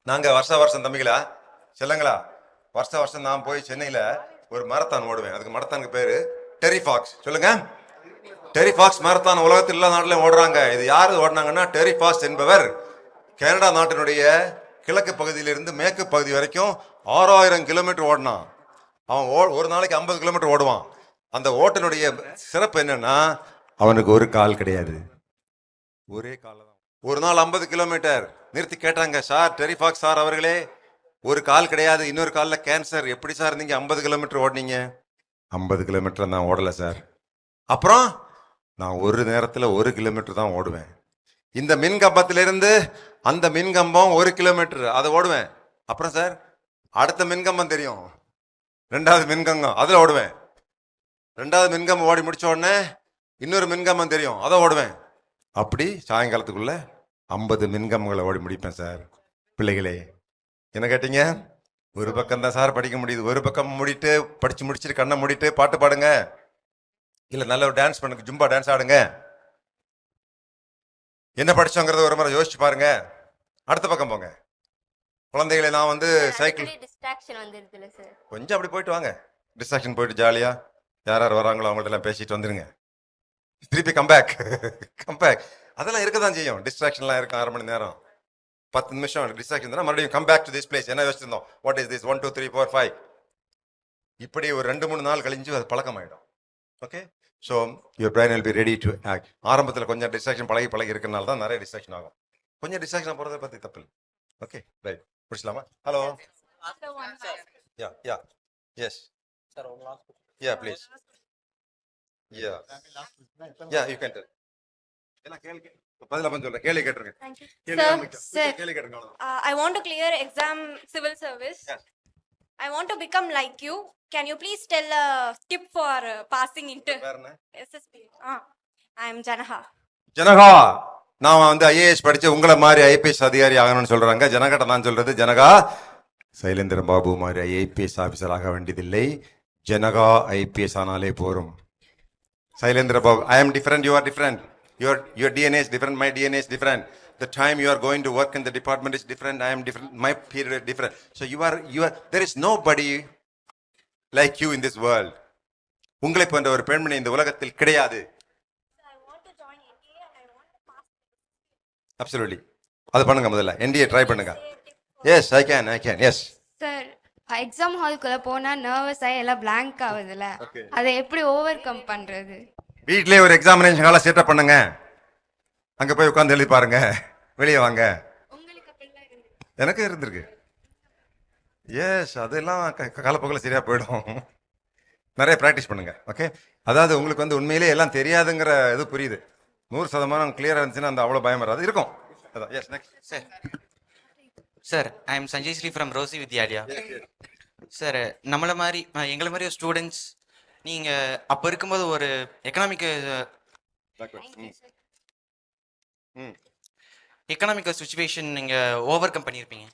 நாங்க வருஷம் தம்பிங்களா செல்லங்களா, வருஷம் நான் போய் சென்னையில ஒரு மாரத்தான் ஓடுவேன். அதுக்கு மாரத்தானுக்கு பேரு டெரிஃபாக்ஸ். சொல்லுங்க, டெரிஃபாக்ஸ் மாரத்தான் உலகத்தில் எல்லா நாட்டிலையும் ஓடுறாங்க. இது யாரு ஓடினாங்கன்னா, டெரிஃபாக்ஸ் என்பவர் கனடா நாட்டினுடைய கிழக்கு பகுதியிலிருந்து மேற்கு பகுதி வரைக்கும் 6000 கிலோமீட்டர் ஓடினான். அவன் ஒரு நாளைக்கு 50 கிலோமீட்டர் ஓடுவான். அந்த ஓட்டனுடைய சிறப்பு என்னன்னா, அவனுக்கு ஒரு கால் கிடையாது, ஒரே கால தான். ஒரு நாள் 50 கிலோமீட்டர் நிறுத்தி கேட்டாங்க, சார் டெரிஃபாக்ஸ் சார் அவர்களே, ஒரு கால் கிடையாது, இன்னொரு காலில் கேன்சர், எப்படி சார் நீங்க 50 கிலோமீட்டர் ஓடினீங்க? 50 கிலோமீட்டர் நான் ஓடல சார். அப்புறம் நான் ஒரு நேரத்தில் 1 கிலோமீட்டர் தான் ஓடுவேன். இந்த மின்கம்பத்திலிருந்து அந்த மின்கம்பம் 1 கிலோமீட்டர், அதை ஓடுவேன். அப்புறம் சார் அடுத்த மின்கம்பம் தெரியும், 2வது மின்கம்பம், அதில் ஓடுவேன். 2வது மின்கம்பம் ஓடி முடிச்ச உடனே இன்னொரு மின்கம்பம் தெரியும், அதை ஓடுவேன். அப்படி சாயங்காலத்துக்குள்ள 50 மின்கம்பங்களை ஓடி முடிப்பேன் சார். பிள்ளைகளே என்ன கேட்டீங்க? ஒரு பக்கம் தான் சார் படிக்க முடியுது. ஒரு பக்கம் மூடிட்டு படிச்சு முடிச்சுட்டு கண்ணை மூடிட்டு பாட்டு பாடுங்க, இல்ல நல்ல ஒரு டான்ஸ் பண்ணுங்க, ஜும்பா டான்ஸ் ஆடுங்க. என்ன படிச்சோங்கிறத ஒரு முறை யோசிச்சு பாருங்க. அடுத்த பக்கம் போங்க. குழந்தைகளை நான் வந்து சைக்கிள் டிஸ்ட்ராக்ஷன் வந்துருதுல சார், கொஞ்சம் அப்படி போயிட்டு வாங்க. டிஸ்ட்ராக்ஷன் போயிட்டு ஜாலியா யார் யார் வராங்களோ அவங்கள்ட்ட எல்லாம் பேசிட்டு வந்துருங்க. திருப்பி கம்பேக். அதெல்லாம் இருக்கதான் செய்யும், டிஸ்ட்ராக்ஷன்லாம் இருக்கும். 1/2 மணி நேரம் 10 நிமிஷம் டிஸ்ட்ராக்ஷன் தான், மறுபடியும் come back to this place. என்ன யோசிச்சிருந்தோம், வாட் இஸ் திஸ், 1 2 3 4 5. இப்படி ஒரு 2-3 நாள் கழிஞ்சு அது பழக்கமாயிடும். Okay, so your brain will be ready to act. ஆரம்பத்தில் கொஞ்சம் டிஸ்ட்ராக்ஷன் பழகி இருக்கிறனால தான் நிறைய டிஸ்ட்ராக்ஷன் ஆகும். கொஞ்சம் டிஸ்ட்ராக்ஷன் போகிறத பற்றி தப்பு இல்லை. ஓகே ரைட், பிடிச்சலாமா? Hello, yeah yes yeah please, yeah you can tell. எல்லாம் கேள்வி பதிலா பண்ண சொல்றேன், கேள்வி கேட்டுருங்க. கேள்வி கேட்டுருங்க. I want to clear exam civil service. Yes. I want to become like you. Can you please tell a tip for passing into SSB? I am Janaha. நான் வந்து ஐஏஎஸ் படிச்சு உங்களை மாதிரி ஐபிஎஸ் அதிகாரி ஆகணும்னு சொல்றாங்க. ஜனகிட்ட நான் சொல்றது, ஜனகா சைலேந்திர பாபு மாதிரி ஐபிஎஸ் ஆபீசர் ஆக வேண்டியதில்லை, ஜனகா ஐபிஎஸ் ஆனாலே போரும். Sailendra Babu, I am different, you are different. Your DNA is different, my DNA is different. The time you are going to work in the department is different, I am different, my period is different. So you are there is nobody like you in this world. உங்களை போன்ற ஒரு பெண்மணி இந்த உலகத்தில் கிடையாது. Absolutely. அது பண்ணுங்க, முதல்ல NDA ட்ரை பண்ணுங்க. Yes, I can. Yes. சார், எக்ஸாம் ஹால்குள்ள போனா நர்வஸ் ஆகி எல்லாம் blank ஆகுதுல, அதை எப்படி ஓவர் கம் பண்றது? வீட்லயே ஒரு எக்ஸாமினேஷன் ஹாலை செட்டப் பண்ணுங்க, அங்க போய் உட்கார்ந்து எழுதி பாருங்க, வெளியே வாங்க. எனக்கு இருந்திருக்கு. எஸ், அதெல்லாம் காலப்போக்கில் சரியா போயிடும். நிறைய ப்ராக்டிஸ் பண்ணுங்க. ஓகே, அதாவது உங்களுக்கு வந்து உண்மையிலே எல்லாம் தெரியாதுங்கிற இது புரியுது. 100% கிளியராக இருந்துச்சுன்னா அந்த அவ்வளோ பயம் வராது இருக்கும். அதான் yes next sir sir I am Sanjay Shri from Rosy Vidyalaya. Sir நம்மளை மாதிரி எங்களை மாதிரி ஒரு ஸ்டூடெண்ட்ஸ் நீங்கள் அப்போ இருக்கும்போது ஒரு எக்கனாமிக்கல் சுச்சுவேஷன் நீங்கள் ஓவர் கம் பண்ணியிருப்பீங்க.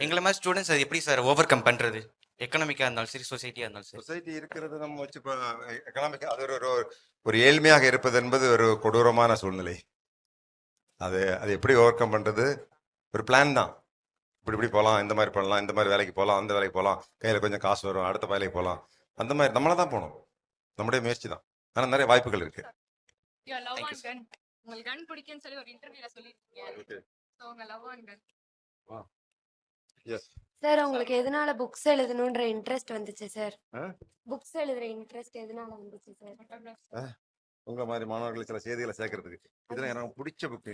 எங்களை மாதிரி ஸ்டூடெண்ட்ஸ் அது எப்படி சார் ஓவர் கம் பண்ணுறது? எக்கனாமிக்காக இருந்தாலும் சரி, சொசைட்டியாக இருந்தாலும் சரி. சொசைட்டி இருக்கிறது நம்ம வச்சு இப்போ எக்கனாமிக் அது ஒரு ஏழ்மையாக இருப்பது என்பது ஒரு கொடூரமான சூழ்நிலை. அது எப்படி ஓவர் கம் பண்ணுறது? ஒரு பிளான் தான். இப்படி போகலாம், இந்த மாதிரி பண்ணலாம், இந்த மாதிரி வேலைக்கு போகலாம், அந்த வேலைக்கு போகலாம், கையில் கொஞ்சம் காசு வரும், அடுத்த வேலைக்கு போகலாம், அந்த மாதிரி நம்மளை தான் போகணும். நம்முடைய முயற்சி தான். ஆனால் நிறைய வாய்ப்புகள் இருக்கு. உங்களுக்கு கன் பிடிக்கும்னு சொல்லி ஒரு இன்டர்வியூல சொல்லிருக்கீங்க. சோ உங்க love on gun. Yes sir, உங்களுக்கு எதனால புக்ஸ் எழுதணும்ன்ற இன்ட்ரெஸ்ட் வந்துச்சு சார்? புக்ஸ் எழுதுற இன்ட்ரெஸ்ட் எதனால வந்துச்சு சார்? உங்க மாதிரி மாணவர்களுக்கு சில செய்திகளை சேர்க்கறதுக்கு இதெல்லாம் எனக்கு பிடிச்ச புக்.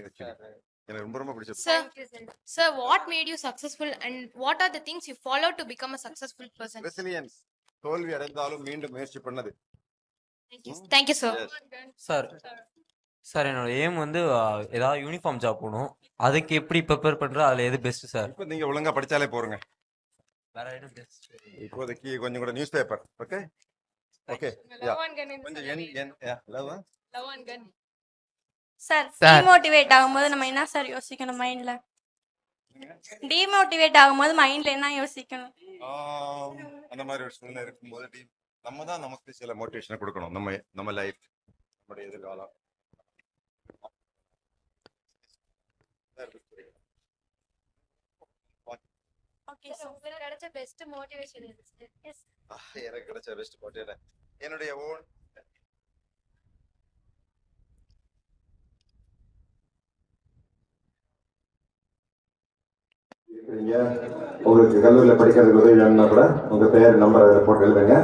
எனக்கு ரொம்ப பிடிச்ச book. Sir, what made you successful and what are the things you followed to become a successful person? Resilience. தோல்வி அடைந்தாலும் மீண்டும் முயற்சி பண்ணது. Thank you, sir. சார் என்னோட எய்ம் வந்து ஏதாவது யூனிஃபார்ம் ஜாப் போகணும். அதுக்கு எப்படி ப்ரிப்பேர் பண்ற, அதுல எது பெஸ்ட் சார்? இப்போ நீங்க ஒழுங்கா படிச்சாலே போறங்க. வேற எது பெஸ்ட்? இப்போதைக்கு கொஞ்சம் கூட நியூஸ் பேப்பர். ஓகே ஓகே கொஞ்சம் love on gun. Sir, demotivate ஆகும்போது நம்ம என்ன சார் யோசிக்கணும் மைண்ட்ல? டிமோட்டிவேட் ஆகும்போது மைண்ட்ல என்ன யோசிக்கணும்? அந்த மாதிரி ஒரு சூழ்நிலை இருக்கும்போது நம்ம தான் நமக்கு சில மோட்டிவேஷனை கொடுக்கணும். நம்ம லைஃப், நம்முடைய எதிர்காலம். ஓகே சார், உங்களுக்கு கிடைச்ச பெஸ்ட் மோட்டிவேஷன் எது சார்? எஸ், எனக்கு கிடைச்ச பெஸ்ட் மோட்டிவேஷன் என்னுடைய ஓன் உங்களுக்கு கல்லூரியில் படிக்கிறதுக்கு உதவி வேணும்னா கூட உங்கள் பேர் நம்பர் போட்டு எழுதுங்க.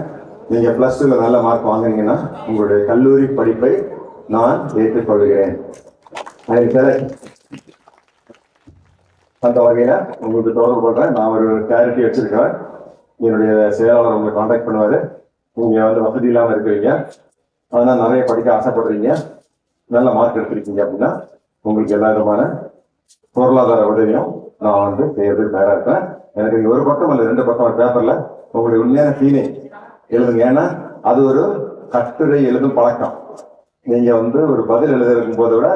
நீங்கள் +2ல நல்ல மார்க் வாங்குனீங்கன்னா உங்களுடைய கல்லூரி படிப்பை நான் ஏற்றுக்கொள்கிறேன். அந்த வகையில் உங்களுக்கு தொடர்பு கொள்கிறேன். நான் ஒரு கிளாரிட்டி வச்சிருக்கிறேன். என்னுடைய செயலாளர் உங்களை காண்டாக்ட் பண்ணுவார். நீங்கள் வந்து வசதி இல்லாமல் இருக்கிறீங்க, அதனால் நிறைய படிக்க ஆசைப்படுறீங்க, நல்ல மார்க் எடுத்திருக்கீங்க அப்படின்னா உங்களுக்கு எல்லா விதமான பொருளாதார உதவியும் நான் வந்து செய்யறதுக்கு தயாராக இருக்கேன். எனக்கு ஒரு பக்கம் அல்ல 2 பக்கம் பேப்பர்ல உங்களுடைய உண்மையான ஃபீலிங் எழுதுங்க. ஏன்னா அது ஒரு கட்டுரை எழுதும் பழக்கம். நீங்க வந்து ஒரு பதில் எழுத இருக்கும் போதை விட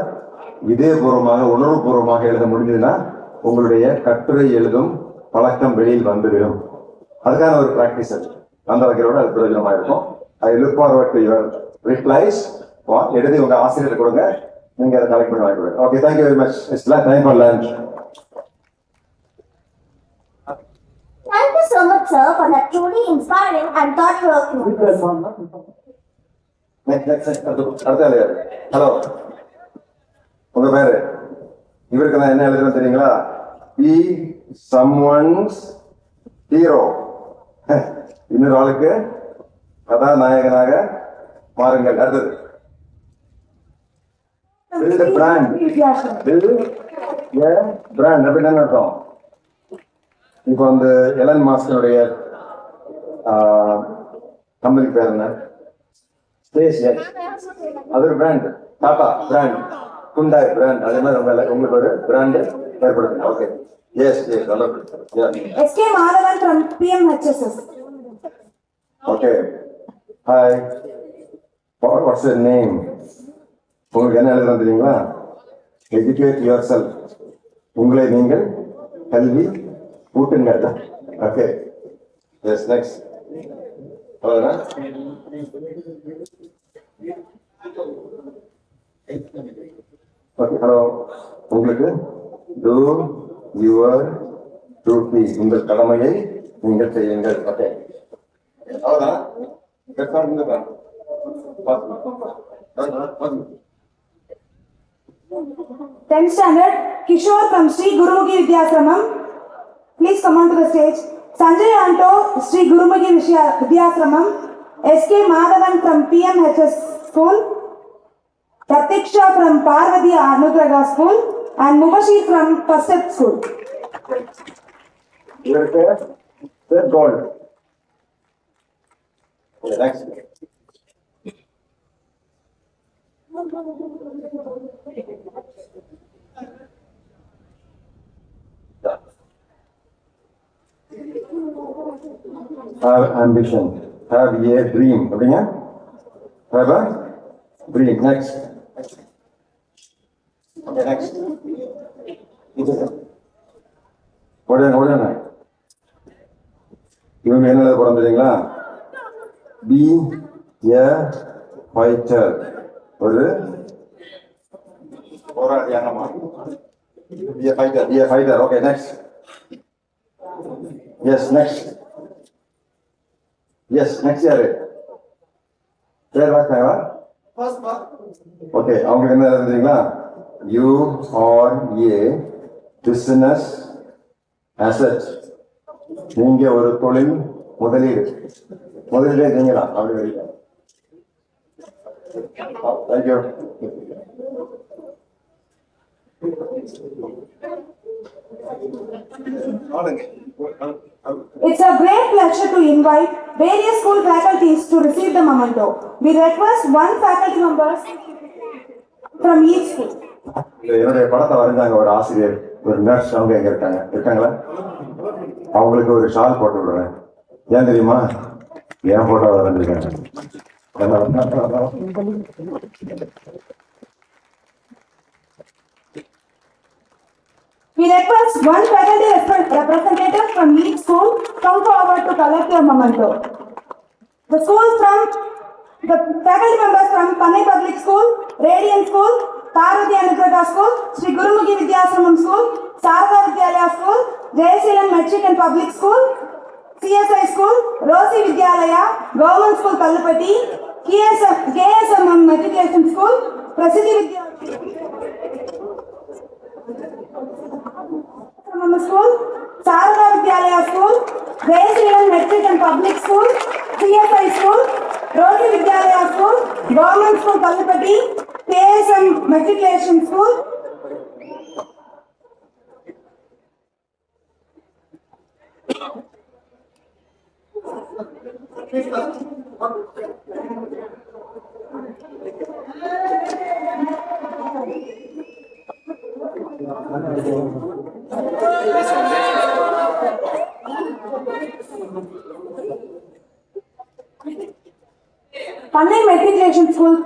இதயபூர்வமாக உணர்வுபூர்வமாக எழுத முடிஞ்சதுன்னா உங்களுடைய கட்டுரை எழுதும் பழக்கம் வெளியில் வந்துவிடும். அதுக்கான ஒரு பிராக்டிஸ் அது. அந்த வகையோட அது பிரயோஜனமா இருக்கும். I look forward to your replies. எழுதி உங்க ஆசிரியர் கொடுங்க, நீங்க அதை கலெக்ட் பண்ணி வாங்கி கொடுங்க. Okay, thank you very much. It's time for lunch. Thank you so much, sir, for that truly inspiring and thought-provoking. Hello, உங்க பேரு? இவருக்கு நான் என்ன எழுதுறேன் தெரியுங்களா? Be someone's hero. இன்னொரு ஆளுக்கு கதாநாயகனாக மாறுங்கள். அடுத்தது build a brand. build a brand அப்படின்னு அர்த்தம். இப்போ வந்து எலன் மாஸ்கனுடைய கம்பெனி பேர் என்ன? SpaceX. அது ஒரு brand. Tata brand, Hyundai brand. அதே மாதிரி உங்களுக்கு ஒரு பிராண்ட் ஏற்படுத்துங்க. ஓகே, எஸ் எஸ், நல்லா. SK Madhavan from PMHSS. Okay, hi, what's your name? உங்களுக்கு என்ன எழுதுறது தெரியுங்களா? Educate yourself. உங்களை நீங்கள் கல்வி கூட்டுங்கள். Okay, yes, next. அவ்வளோதான். Okay, hello. உங்களுக்கு டூ யுவர் டியூட்டி. உங்கள் கடமையை நீங்கள் செய்யுங்கள். ஓகே, அவ்வளோதான். 10th standard, Kishore from Sri Gurumukhi Vidyashramam. Please come on to the stage. Sanjay Anto, Sri Gurumukhi Vidyashramam. SK Madhavan from PMHS School. Pratiksha from Parvati Anugraha School. And Mubashir from First Step School. Gold. Next. Have ambition. Have a dream. அப்படிங்க? Have a dream. Next. Okay, next. உடனே இவங்க என்ன போறோம் தெரியுங்களா? Be a fighter. ஒரு போராளியானமா. Be a fighter. Be a fighter. Okay, next. Yes, next. Yes, next யாரு? பேர் வாக்காங்களா? Okay, அவங்களுக்கு என்ன தெரியுங்களா? You are a business asset. நீங்க ஒரு தொழில் முதலீடு. முதலீடு நீங்களா? அப்படி வரீங்க. Thank you. It's a great pleasure to invite various school faculties to receive the memento. We request one faculty member from each school. என்னுடைய படத்தை வரைஞ்சாங்க ஒரு ஆசிரியர், ஒரு நர்ஸ், அவங்க எங்க இருக்காங்களா? அவங்களுக்கு ஒரு ஷால் போட்டு விடுறேன். ஏன் தெரியுமா? என் photo வரைஞ்சிருக்காங்க. We request one faculty representative from each school come forward to collect your memento. The faculty members from Panay Public School, Radiant School, Parvati Anugrah School, Sri Gurumukhi Vidyasramam School, Sarada Vidyalaya School, Jayaseelam Metric and Public School, CSI School, Rosi Vidyalaya, Government School Kallupatti, KSM Matriculation School, Prasiddhi Vidyalaya School, Sarada Vidyalaya School, Jayaseelam Metric and Public School, CSI School, Rosi Vidyalaya School, Government School Kallupatti, KSM Matriculation School. Panay Matriculation School.